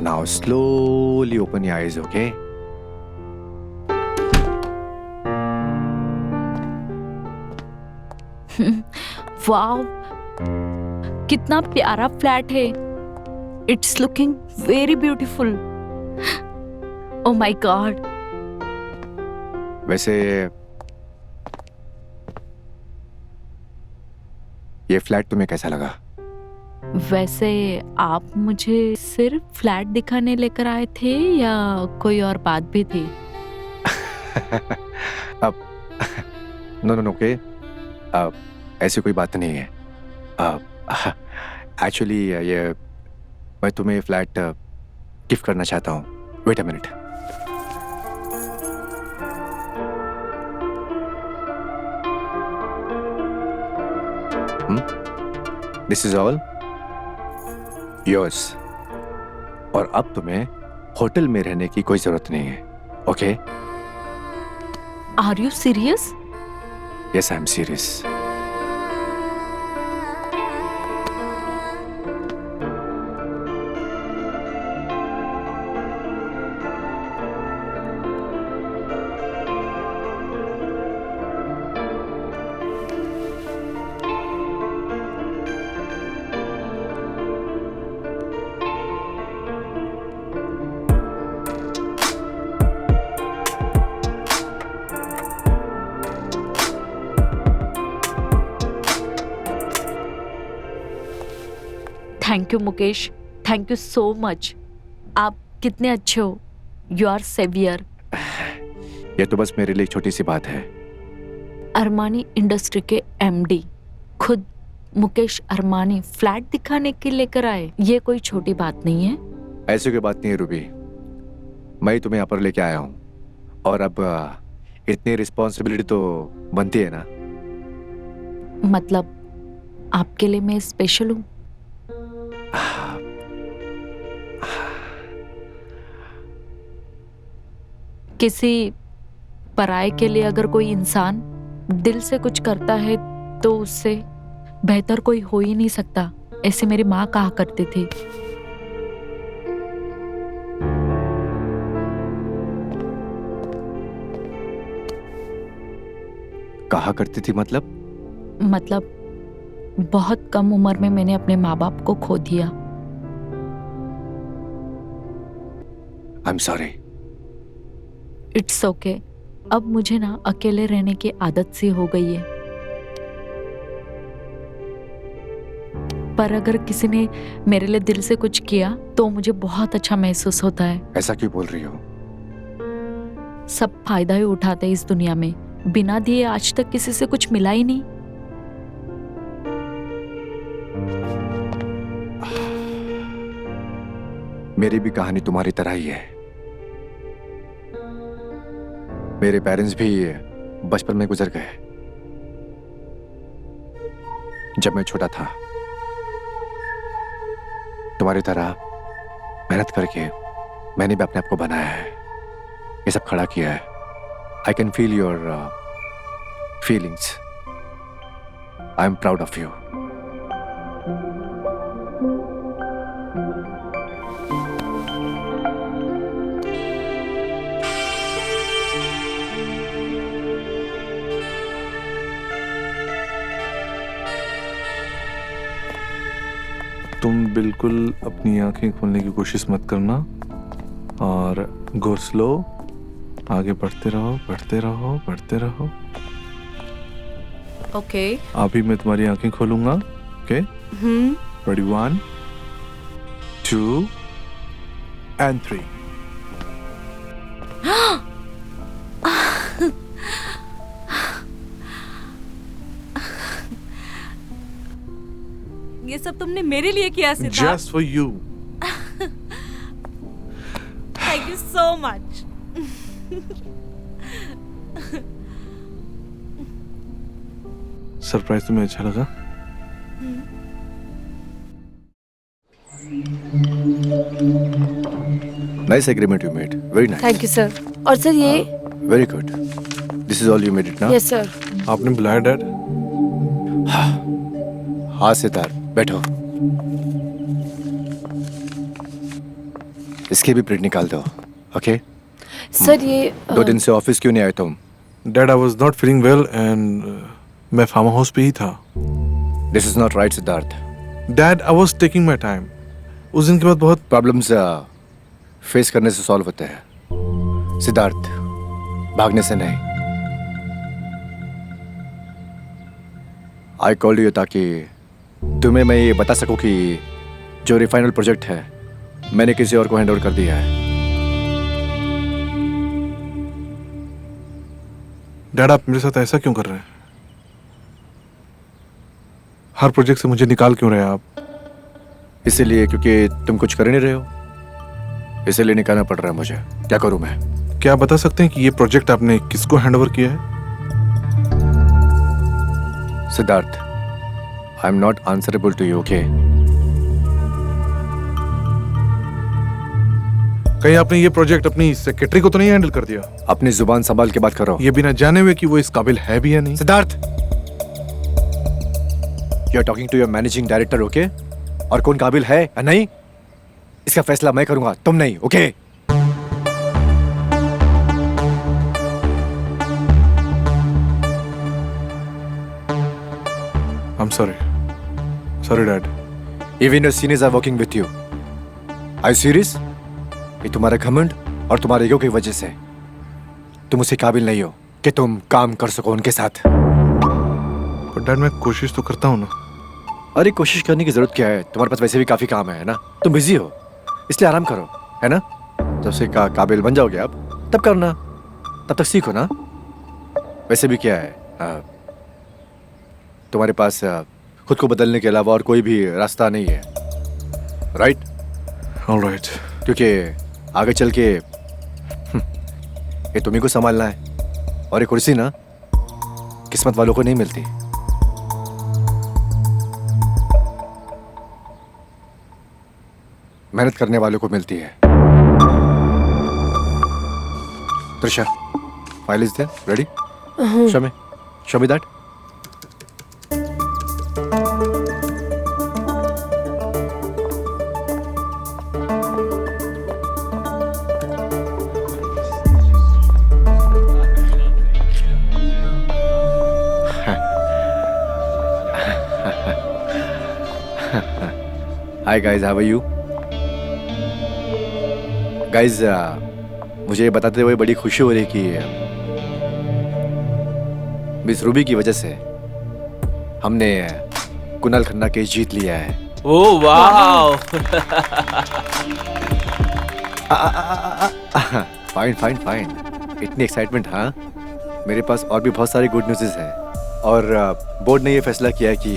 Now slowly open your eyes, okay? वाव, कितना प्यारा फ्लैट है। It's looking very beautiful. Oh my God. वैसे ये फ्लैट तुम्हें कैसा लगा? वैसे आप मुझे सिर्फ फ्लैट दिखाने लेकर आए थे या कोई और बात भी थी? अब नो ओके, ऐसी कोई बात नहीं है। एक्चुअली ये मैं तुम्हें फ्लैट गिफ्ट करना चाहता हूँ। Wait a minute. This is all yours. और अब तुम्हें होटल में रहने की कोई जरूरत नहीं है, okay? Are you serious? Yes, I am serious. Thank you Mukesh, thank you so much. आप कितने अच्छे हो। You are saviour. ये तो बस मेरे लिए एक छोटी सी बात है। अरमानी इंडस्ट्री के एमडी खुद मुकेश अरमानी फ्लैट दिखाने के लेकर आए, ये कोई छोटी बात नहीं है। ऐसी कोई बात नहीं है रूबी, मैं ही तुम्हें यहाँ पर लेके आया हूँ, और अब इतनी रिस्पॉन्सिबिलिटी तो बनती है ना। मतलब आपके लिए मैं स्पेशल हूँ? किसी पराये के लिए अगर कोई इंसान दिल से कुछ करता है तो उससे बेहतर कोई हो ही नहीं सकता, ऐसे मेरी माँ कहा करती थी। कहा करती थी मतलब? मतलब बहुत कम उम्र में मैंने अपने माँ बाप को खो दिया। आई एम सॉरी। It's okay. अब मुझे ना अकेले रहने की आदत सी हो गई है, पर अगर किसी ने मेरे लिए दिल से कुछ किया तो मुझे बहुत अच्छा महसूस होता है। ऐसा क्यों बोल रही हो? सब फायदा ही उठाते हैं इस दुनिया में, बिना दिए आज तक किसी से कुछ मिला ही नहीं। मेरी भी कहानी तुम्हारी तरह ही है। मेरे पेरेंट्स भी बचपन में गुजर गए जब मैं छोटा था। तुम्हारी तरह मेहनत करके मैंने भी अपने आप को बनाया है, ये सब खड़ा किया है। I can feel your feelings. I am proud of you. तुम बिल्कुल अपनी आंखें खोलने की कोशिश मत करना और गो स्लो, आगे बढ़ते रहो, बढ़ते रहो, बढ़ते रहो। ओके। अभी मैं तुम्हारी आंखें खोलूंगा। Okay, ready? 1 2 and 3। ये सब तुमने मेरे लिए किया Siddharth. Just for you. Thank you so much. Surprise तुम्हें अच्छा लगा? Nice agreement you made, very nice. Thank you sir. और सर ये very good. This is all you made it ना? Yes sir. आपने बुलाया डैड? हाँ सितार, बैठो। इसकी भी प्रिंट निकाल दो। ओके सर ये 2 दिन से ऑफिस क्यों नहीं आए तुम? Dad, I was not feeling well and मैं फार्म हाउस पे ही था। This is not right Siddharth. Dad, I was taking my time. उस दिन के बाद बहुत प्रॉब्लम्स फेस करने से सॉल्व होते हैं सिद्धार्थ, भागने से नहीं। आई कॉल्ड यू ताकि तुम्हें मैं ये बता सकूं कि जो रिफाइनल प्रोजेक्ट है मैंने किसी और को हैंड ओवर कर दिया है। डैड, आप मेरे साथ ऐसा क्यों कर रहे हैं? हर प्रोजेक्ट से मुझे निकाल क्यों रहे हैं आप? इसीलिए क्योंकि तुम कुछ कर नहीं रहे हो, इसीलिए निकालना पड़ रहा है मुझे। क्या करूं मैं? क्या आप बता सकते हैं कि ये प्रोजेक्ट आपने किसको हैंड ओवर किया है? Siddharth, I am not answerable to you, okay? कहीं आपने ये प्रोजेक्ट अपनी सेक्रेटरी को तो नहीं हैंडल कर दिया? अपनी जुबान संभाल के बात करो। ये बिना जाने हुए कि वो इस काबिल है भी या नहीं। Siddharth, you are talking to your managing director, okay? और कौन काबिल है या नहीं, इसका फैसला मैं करूंगा, तुम नहीं, okay? I'm sorry. Sorry, Dad. Even your seniors are working with you. Are you serious? ये तुम्हारा घमंड और तुम्हारे ईगो की वजह से तुम उसे काबिल नहीं हो कि तुम काम कर सको उनके साथ। पर डैड, मैं कोशिश तो करता हूँ ना। अरे कोशिश करने की जरूरत क्या है? तुम्हारे पास वैसे भी काफी काम है ना? तुम बिजी हो, इसलिए आराम करो, है ना? जब से काबिल बन जाओगे आप, तब करना, तब तक सीखो ना। वैसे भी क्या है, तुम्हारे पास खुद को बदलने के अलावा और कोई भी रास्ता नहीं है, राइट? ऑलराइट। क्योंकि आगे चल के ये तुम्ही को संभालना है, और ये कुर्सी ना किस्मत वालों को नहीं मिलती। मेहनत करने वालों को मिलती है। Trisha, file is there, ready? Show me that. Hi guys, how are you? Guys, मुझे ये बताते हुए बड़ी खुशी हो रही कि मिस रूबी की वजह से हमने कुणाल खन्ना केस जीत लिया है। ओह वाह! फाइन फाइन फाइन, इतनी एक्साइटमेंट? हाँ, मेरे पास और भी बहुत सारे गुड न्यूज़ हैं, और बोर्ड ने ये फैसला किया है कि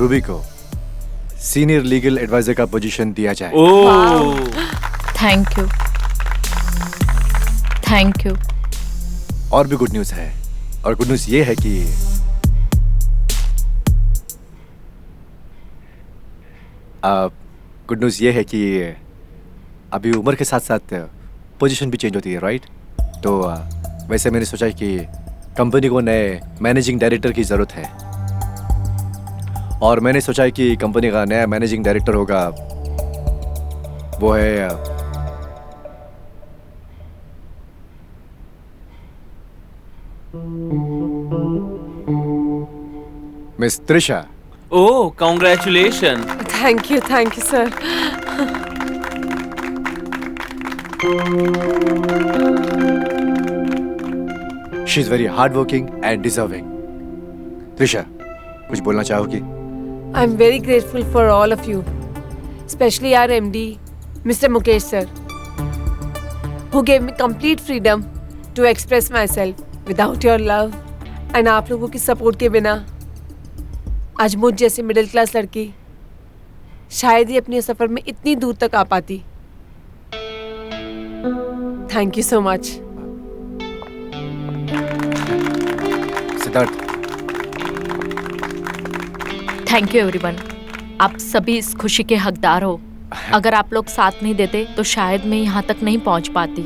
रूबी को सीनियर लीगल एडवाइजर का पोजीशन दिया जाए। ओह, थैंक यू, थैंक यू। और भी गुड न्यूज़ है, और गुड न्यूज़ ये है कि गुड न्यूज़ ये है कि अभी उम्र के साथ साथ पोजीशन भी चेंज होती है, राइट? तो वैसे मैंने सोचा कि कंपनी को नए मैनेजिंग डायरेक्टर की ज़रूरत है, और मैंने सोचा कि कंपनी का नया मैनेजिंग डायरेक्टर होगा, वो है miss Trisha. Oh, congratulation. Thank you sir. She is very hard working and deserving. Trisha, कुछ बोलना चाहोगी? I am very grateful for all of you, specially our MD, Mr. Mukesh sir, who gave me complete freedom to express myself. Without your love and आप लोगों की support के बिना आज मुझ जैसी मिडिल क्लास लड़की शायद ही अपने सफर में इतनी दूर तक आ पाती। Thank you so much. Siddharth, thank you everyone. आप सभी इस खुशी के हकदार हो। अगर आप लोग साथ नहीं देते तो शायद मैं यहाँ तक नहीं पहुँच पाती।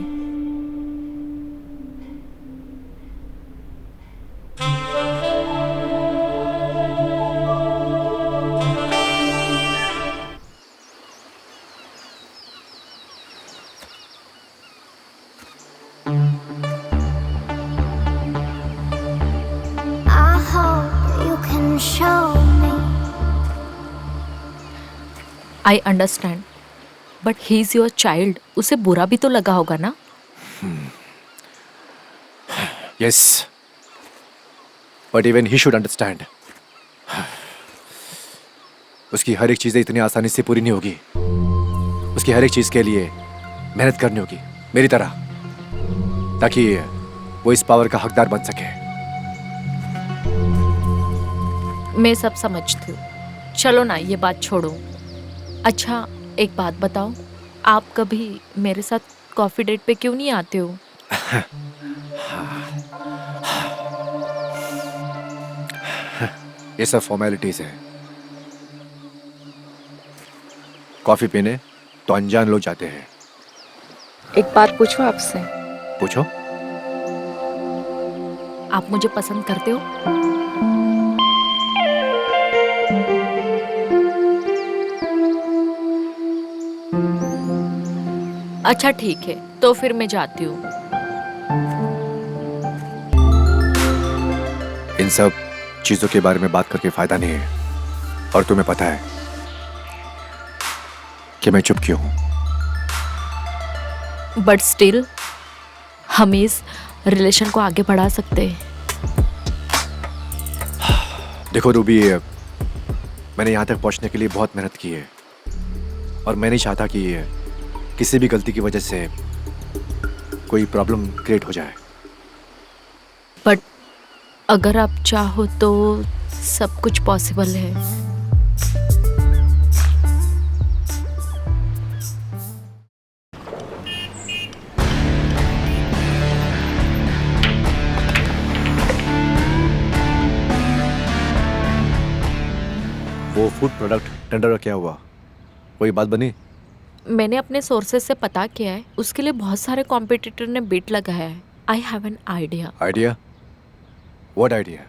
I hope you can show me. I understand, but he is your child. उसे बुरा भी तो लगा होगा ना? Yes, but even he should understand. उसकी हर एक चीजें इतनी आसानी से पूरी नहीं होगी। उसकी हर एक चीज के लिए मेहनत करनी होगी, मेरी तरह, ताकि वो इस पावर का हकदार बन सके। मैं सब समझती हूँ, चलो ना ये बात छोड़ो। अच्छा एक बात बताओ, आप कभी मेरे साथ कॉफ़ी डेट पे क्यों नहीं आते हो? ये सब फॉर्मेलिटीज है। कॉफी पीने तो अनजान लोग जाते हैं। एक बात पूछूं आपसे? पूछो। आप मुझे पसंद करते हो? अच्छा ठीक है, तो फिर मैं जाती हूँ। इन सब चीजों के बारे में बात करके फायदा नहीं है, और तुम्हें पता है कि मैं चुप क्यों हूं। बट स्टिल हम इस रिलेशन को आगे बढ़ा सकते हैं। देखो रूबी, मैंने यहाँ तक पहुँचने के लिए बहुत मेहनत की है, और मैं नहीं चाहता कि किसी भी गलती की वजह से कोई प्रॉब्लम क्रिएट हो जाए। बट अगर आप चाहो तो सब कुछ पॉसिबल है। वो फूड प्रोडक्ट टेंडर का क्या हुआ? कोई बात बनी? मैंने अपने सोर्सेज से पता किया है, उसके लिए बहुत सारे कॉम्पिटिटर ने बिड लगाया है। I have an idea. Idea? What idea?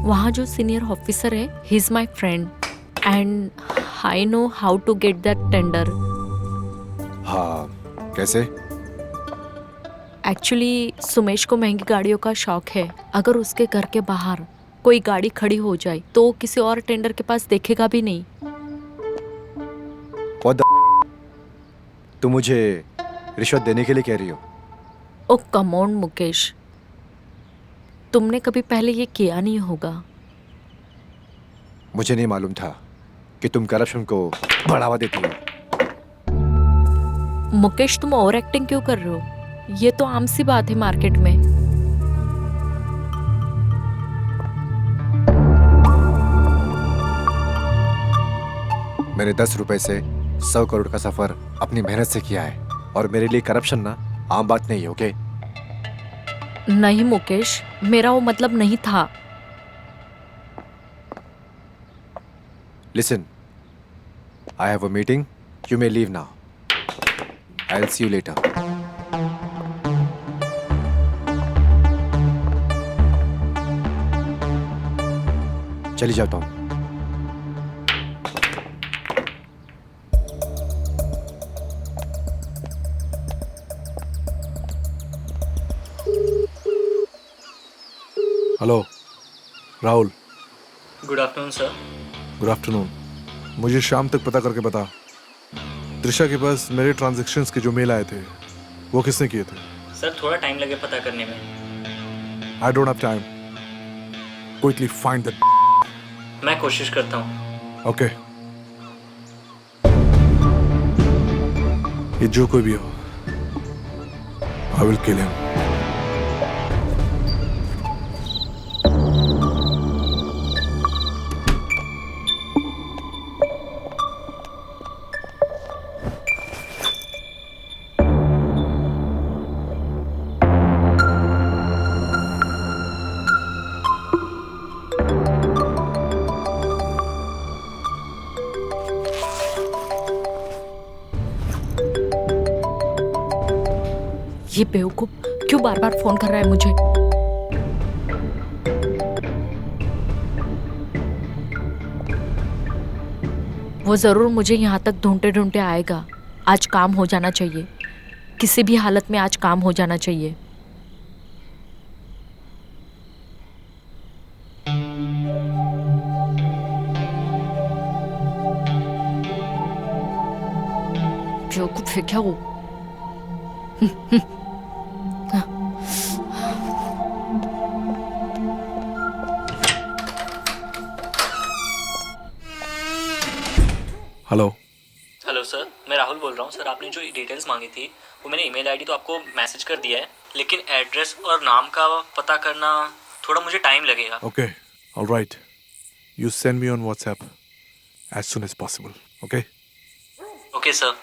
वहाँ जो सीनियर ऑफिसर है, he is my friend and I know how to get that tender. हाँ, कैसे? एक्चुअली सुमेश को महंगी गाड़ियों का शौक है। अगर उसके घर के बाहर कोई गाड़ी खड़ी हो जाए तो किसी और टेंडर के पास देखेगा भी नहीं। What the? तुम मुझे रिश्वत देने के लिए कह रही हो? ओ कम ऑन मुकेश, तुमने कभी पहले ये किया नहीं होगा। मुझे नहीं मालूम था कि तुम करप्शन को बढ़ावा देती हो। मुकेश, तुम ओवर एक्टिंग क्यों कर रहे हो? ये तो आम सी बात है मार्केट में। मैंने 10 रुपए से 100 करोड़ का सफर अपनी मेहनत से किया है, और मेरे लिए करप्शन ना आम बात नहीं है, ओके? नहीं मुकेश, मेरा वो मतलब नहीं था। Listen, I have a meeting. You may leave now. I'll see you later. चली जाता हूँ। Hello Rahul. Good afternoon sir. Good afternoon. मुझे शाम तक पता करके बता, त्रिशा के पास मेरे ट्रांजैक्शंस के जो मेल आए थे वो किसने किए थे? सर थोड़ा टाइम लगे पता करने में। I don't have time. Quickly find that. मैं कोशिश करता हूँ। ओके। ये जो कोई भी हो, आई विल किल हिम। ये बेवकूफ क्यों बार बार फोन कर रहा है मुझे? वो जरूर मुझे यहाँ तक ढूंढते ढूंढते आएगा। आज काम हो जाना चाहिए, किसी भी हालत में आज काम हो जाना चाहिए। बेवकूफ है क्या वो? हेलो। हेलो सर, मैं राहुल बोल रहा हूँ। सर आपने जो डिटेल्स मांगी थी वो मैंने ईमेल आईडी तो आपको मैसेज कर दिया है, लेकिन एड्रेस और नाम का पता करना थोड़ा मुझे टाइम लगेगा। Okay, alright. You send me on WhatsApp as soon as possible, okay? Okay sir.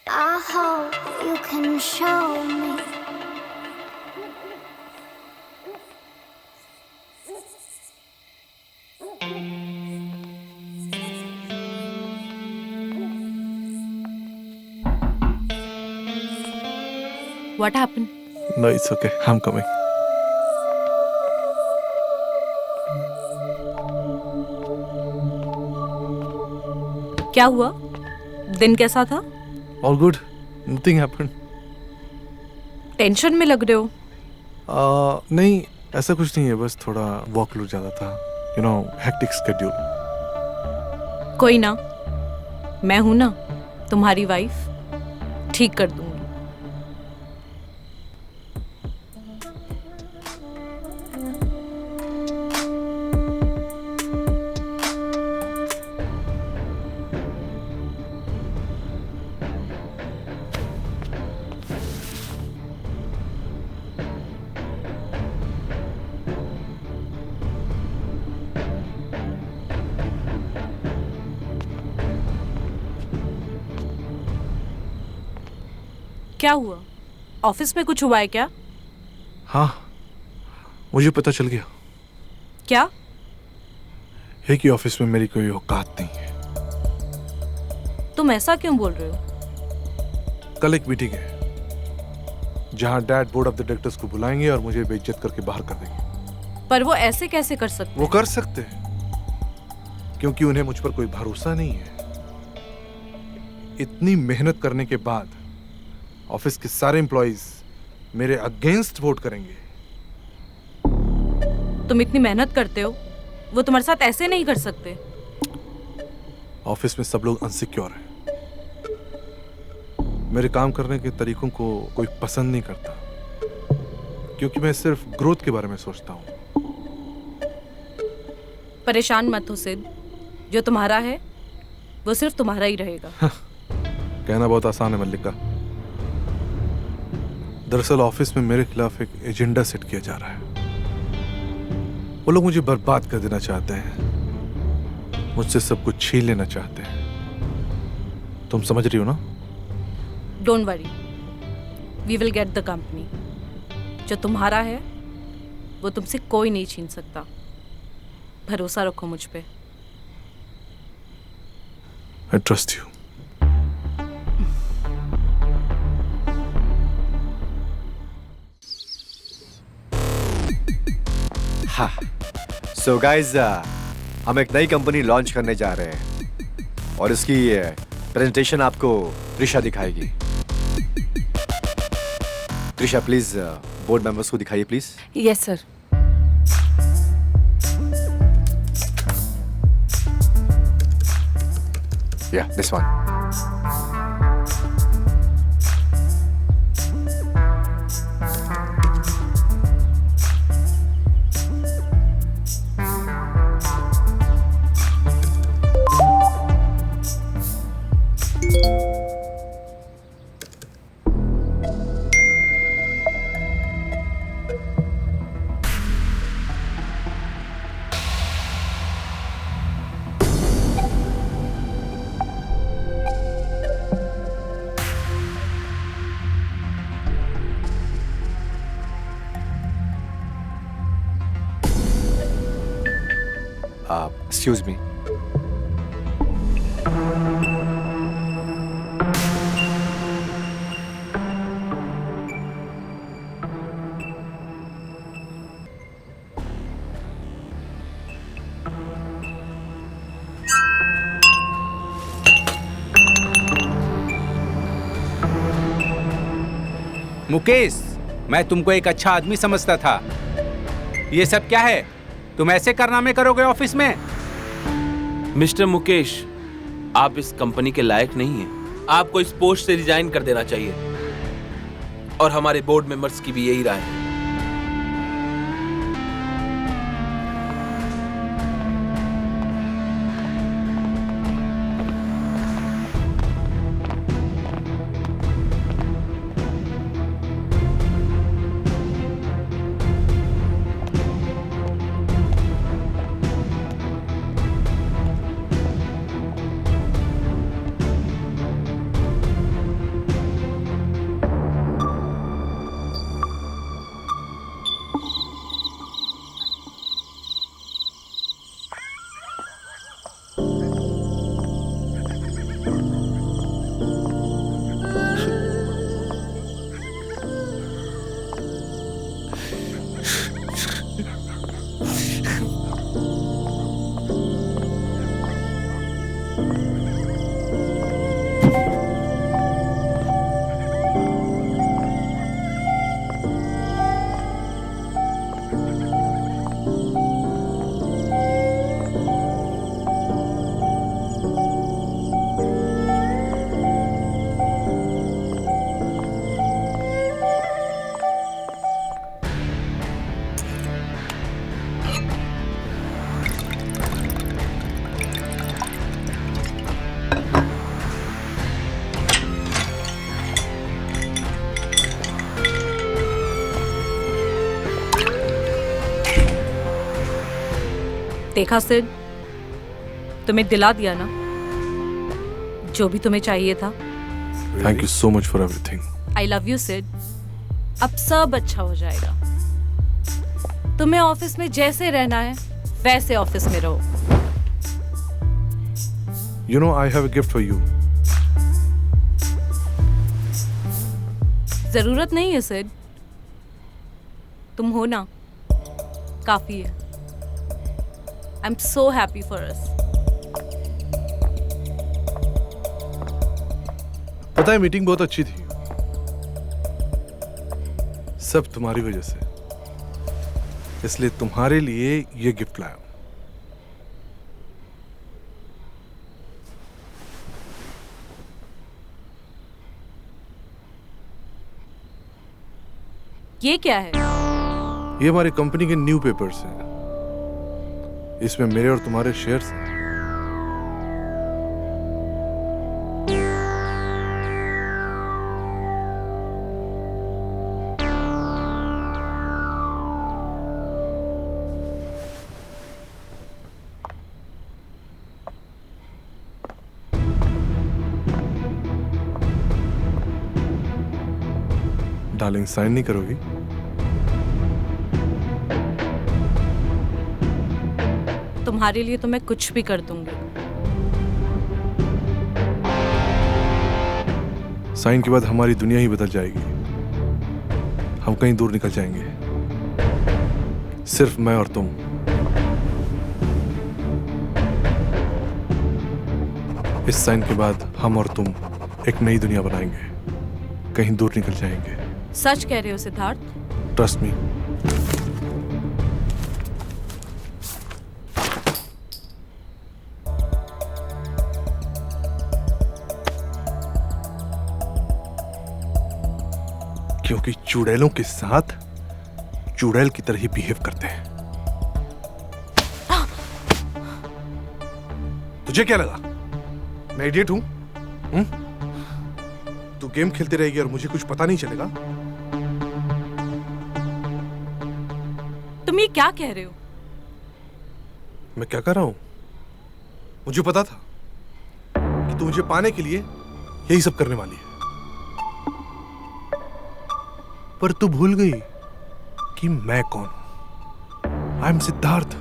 I hope you can show me. What happened? No, it's okay. I'm coming. क्या हुआ? दिन कैसा था? All good. Nothing happened. Tension में लग रहे हो। नहीं, ऐसा कुछ नहीं है, बस थोड़ा वर्कलोड ज़्यादा था. You know, hectic schedule. कोई ना, मैं हूं ना, तुम्हारी वाइफ, ठीक कर दूंगी। क्या हुआ? ऑफिस में कुछ हुआ है क्या? हाँ, मुझे पता चल गया. क्या? है कि ऑफिस में मेरी कोई औकात नहीं है. तुम ऐसा क्यों बोल रहे हो? कल एक मीटिंग है जहां dad board of the directors को बुलाएंगे और मुझे बेइज्जत करके बाहर कर देंगे. पर वो ऐसे कैसे कर सकते? वो कर सकते हैं क्योंकि उन्हें मुझ पर कोई भरोसा नहीं है. इतनी मेहनत करने के बाद ऑफिस के सारे एम्प्लॉइज मेरे अगेंस्ट वोट करेंगे. तुम इतनी मेहनत करते हो, वो तुम्हारे साथ ऐसे नहीं कर सकते. ऑफिस में सब लोग अनसिक्योर हैं. मेरे काम करने के तरीकों को कोई पसंद नहीं करता क्योंकि मैं सिर्फ ग्रोथ के बारे में सोचता हूँ. परेशान मत हो सिद्ध, जो तुम्हारा है वो सिर्फ तुम्हारा ही रहेगा. कहना बहुत आसान है मल्लिका. दरअसल ऑफिस में मेरे खिलाफ एक एजेंडा सेट किया जा रहा है. वो लोग मुझे बर्बाद कर देना चाहते हैं, मुझसे सब कुछ छीन लेना चाहते हैं. तुम समझ रही हो ना? Don't worry, we will get the company. जो तुम्हारा है वो तुमसे कोई नहीं छीन सकता. भरोसा रखो मुझ पे. I trust you. हाँ. सो गाइज, हम एक नई कंपनी लॉन्च करने जा रहे हैं और इसकी प्रेजेंटेशन आपको त्रिशा दिखाएगी. त्रिशा, प्लीज बोर्ड मेंबर्स को दिखाइए प्लीज. Yes, sir. या this one. Excuse me. Mukesh, मैं तुमको एक अच्छा आदमी समझता था. ये सब क्या है? तुम ऐसे कारनामे करोगे ऑफिस में? मिस्टर मुकेश, आप इस कंपनी के लायक नहीं हैं. आपको इस पोस्ट से रिजाइन कर देना चाहिए. और हमारे बोर्ड मेंबर्स की भी यही राय है. देखा सिड, तुम्हें दिला दिया ना जो भी तुम्हें चाहिए था। Thank you so much for everything. I love you Sid. अब सब अच्छा हो जाएगा। तुम्हें ऑफिस में जैसे रहना है वैसे ऑफिस में रहो। You know I have a gift for you. जरूरत नहीं है सिड, तुम हो ना, काफी है। I am so happy for us. पता है मीटिंग बहुत अच्छी थी, सब तुम्हारी वजह से, इसलिए तुम्हारे लिए ये गिफ्ट लाया। ये क्या है? ये हमारी कंपनी के न्यू पेपर्स हैं। इसमें मेरे और तुम्हारे शेयर्स हैं। डार्लिंग, साइन नहीं करोगी? तुम्हारे लिए तो मैं कुछ भी कर दूंगी। साइन के बाद हमारी दुनिया ही बदल जाएगी। हम कहीं दूर निकल जाएंगे, सिर्फ मैं और तुम। इस साइन के बाद हम और तुम एक नई दुनिया बनाएंगे, कहीं दूर निकल जाएंगे। सच कह रहे हो सिद्धार्थ? Trust me. क्योंकि चुड़ैलों के साथ चुड़ैल की तरह ही बिहेव करते हैं। तुझे क्या लगा मैं इडियट हूं? तू गेम खेलती रहेगी और मुझे कुछ पता नहीं चलेगा? तुम ये क्या कह रहे हो? मैं क्या कर रहा हूं? मुझे पता था कि तू मुझे पाने के लिए यही सब करने वाली है, पर तू भूल गई कि मैं कौन हूं। I am Siddharth,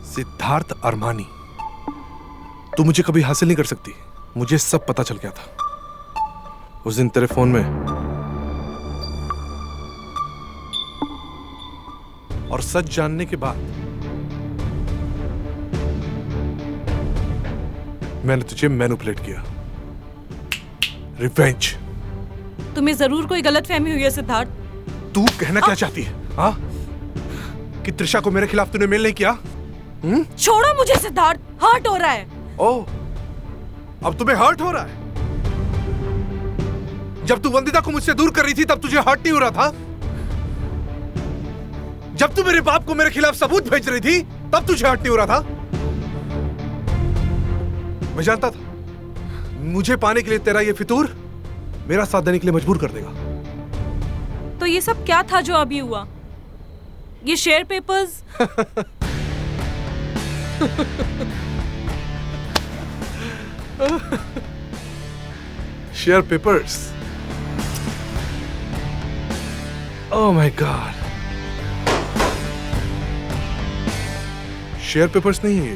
Siddharth Armani. तू मुझे कभी हासिल नहीं कर सकती, मुझे सब पता चल गया था। उस दिन तेरे फोन में और सच जानने के बाद मैंने तुझे मैनिपुलेट किया। रिवेंज। तुम्हें जरूर कोई गलतफहमी हुई है सिद्धार्थ। तू कहना क्या चाहती है? हाँ, कि त्रिशा को मेरे खिलाफ तूने मेल नहीं किया? छोड़ो मुझे सिद्धार्थ, हर्ट हो रहा है। ओह, अब तुम्हें हर्ट हो रहा है? जब तू वंदिता को मुझसे दूर कर रही थी तब तुझे हर्ट नहीं हो रहा था? जब तू मेरे बाप को मेरे खिलाफ सबूत भेज रही थी तब तुझे हर्ट नहीं हो रहा था? मैं जानता था मुझे पाने के लिए तेरा ये फितूर मेरा साथ देने के लिए मजबूर कर देगा। तो ये सब क्या था जो अभी हुआ? ये share papers? Share papers? Oh my God, share papers नहीं है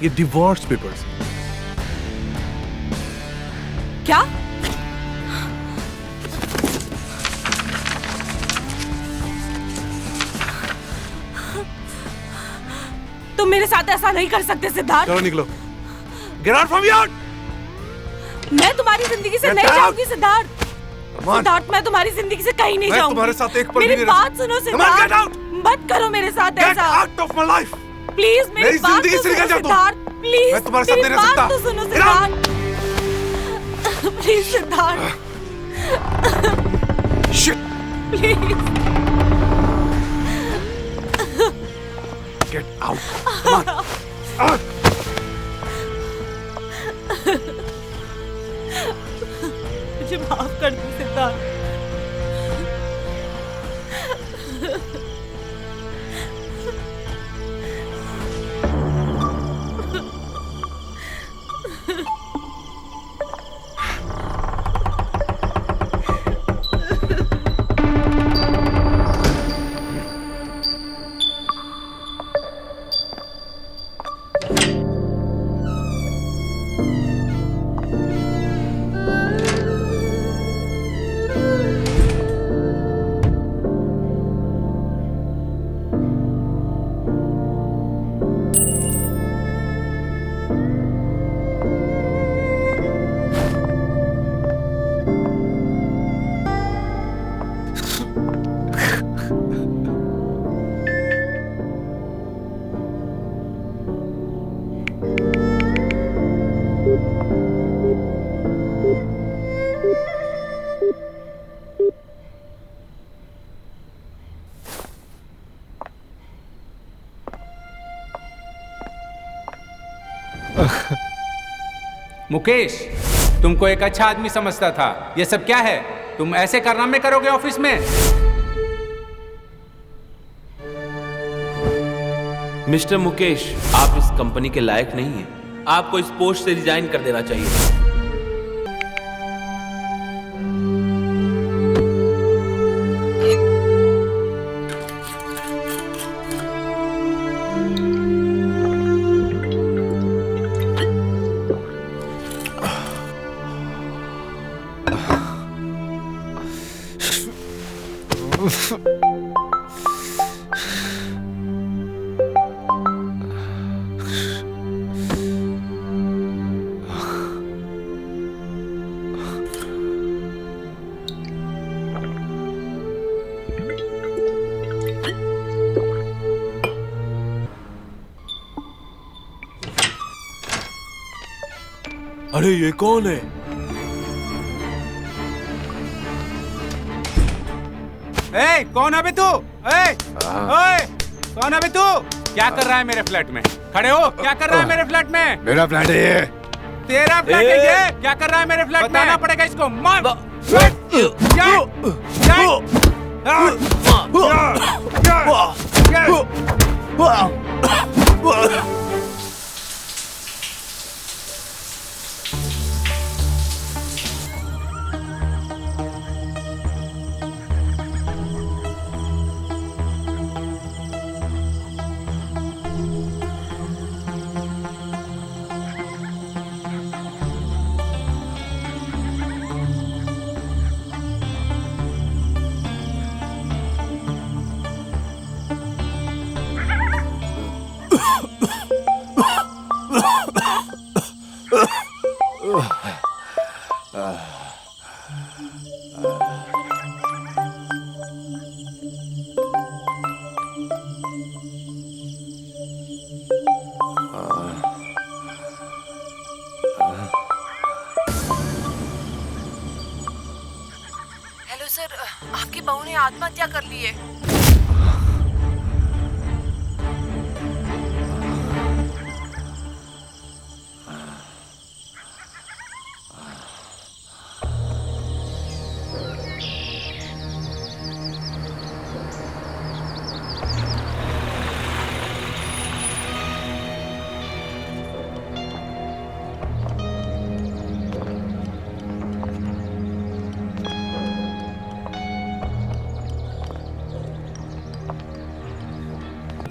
ये डिवोर्स पेपर्स। क्या? तुम मेरे साथ ऐसा नहीं कर सकते सिद्धार्थ। चलो निकलो। Get out from here! मैं तुम्हारी जिंदगी से Get नहीं out! जाऊंगी सिद्धार्थ। Come on. सिद्धार्थ, मैं तुम्हारी जिंदगी से कहीं नहीं मैं जाऊंगी। तुम्हारे साथ एक पल भी मेरी नहीं रह बात सकता। सुनो Come on, get Siddharth. out! मत करो मेरे साथ Get ऐसा। out of my life! Please मेरी बात जिंदगी तो से निकल सुनो जाओ तुम। सिद्धार्थ, प्लीज मैं तुम्हारे साथ मेरी नहीं रह सकता। बात तो सुनो Get out! Siddharth. Please Siddharth, Shit! Please. Get out! Come on! Out! मुझे माफ कर दो सिद्धार्थ। मुकेश, तुमको एक अच्छा आदमी समझता था। ये सब क्या है? तुम ऐसे कारनामे करोगे ऑफिस में? मिस्टर मुकेश, आप इस कंपनी के लायक नहीं हैं। आपको इस पोस्ट से रिजाइन कर देना चाहिए। अरे ये कौन है? ए, कौन है बे तू? ए, ओए, कौन है बे तू? क्या कर रहा है मेरे फ्लैट में? खड़े हो, क्या कर रहा है मेरे फ्लैट में? मेरा फ्लैट है ये। तेरा फ्लैट है ये? क्या कर रहा है मेरे फ्लैट में? बताना पड़ेगा इसको। मार! हेलो सर, आपकी बहू ने आत्महत्या कर ली है।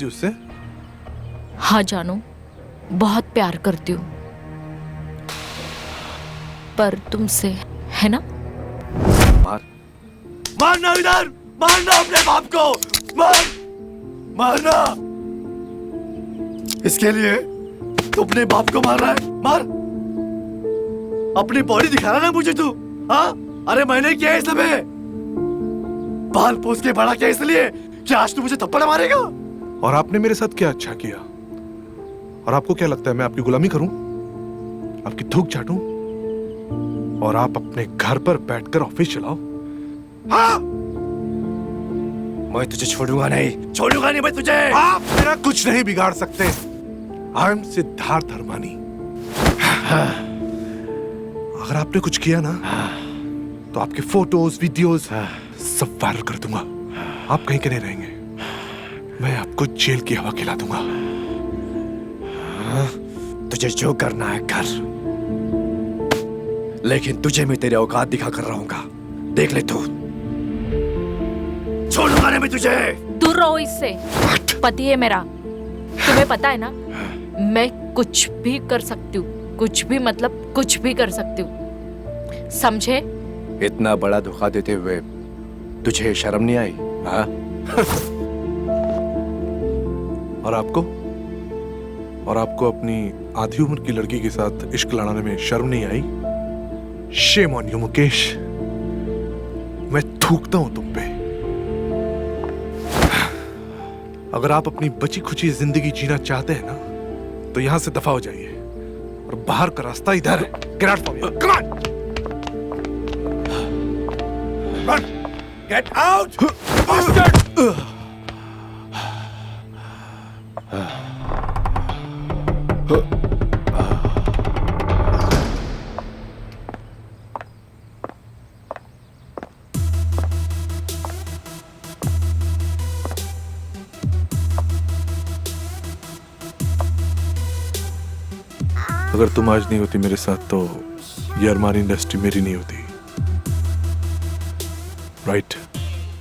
उससे? हाँ जानू, बहुत प्यार करती हूँ, पर तुमसे, है ना? मारना इधर, मारना अपने बाप को, मारना। इसके लिए तू अपने बाप को मार रहा है? मार। अपनी बॉडी दिखा रहा ना मुझे तू? हाँ, अरे मैंने किया है सब है। बाल पोस के बड़ा किया इसलिए कि आज तू मुझे थप्पड़ मारेगा? और आपने मेरे साथ क्या अच्छा किया? और आपको क्या लगता है मैं आपकी गुलामी करूं, आपकी थूक चाटूं और आप अपने घर पर बैठकर ऑफिस चलाओ? हाँ? मैं तुझे छोड़ूंगा नहीं मैं तुझे। आप मेरा कुछ नहीं बिगाड़ सकते। I am Siddharth Armani. अगर आपने कुछ किया ना तो आपके फोटोज वीडियोस सब वायरल कर दूंगा। आप कहीं के नहीं रहेंगे। मैं आपको जेल की हवा खिला दूंगा। तुझे जो करना है कर, लेकिन तुझे मैं तेरे औकात दिखा कर रहूंगा। देख ले तू। छोड़ूंगा नहीं मैं तुझे। दूर रहो इससे। पति है मेरा, तुम्हें पता है ना? मैं कुछ भी कर सकती हूँ, कुछ भी मतलब कुछ भी कर सकती हूँ, समझे? इतना बड़ा धोखा देते हुए तुझे शर्म नहीं आई? हाँ? और आपको अपनी आधी उम्र की लड़की के साथ इश्क लड़ाने में शर्म नहीं आई? Shame on you Mukesh. मैं थूकता हूं तुम पे। अगर आप अपनी बची खुची जिंदगी जीना चाहते हैं ना, तो यहां से दफा हो जाइए और बाहर का रास्ता इधर है। Get out from here. Come on. Run. Get out. Bastard. अगर तुम आज नहीं होती मेरे साथ तो ये अरमान इंडस्ट्री मेरी नहीं होती।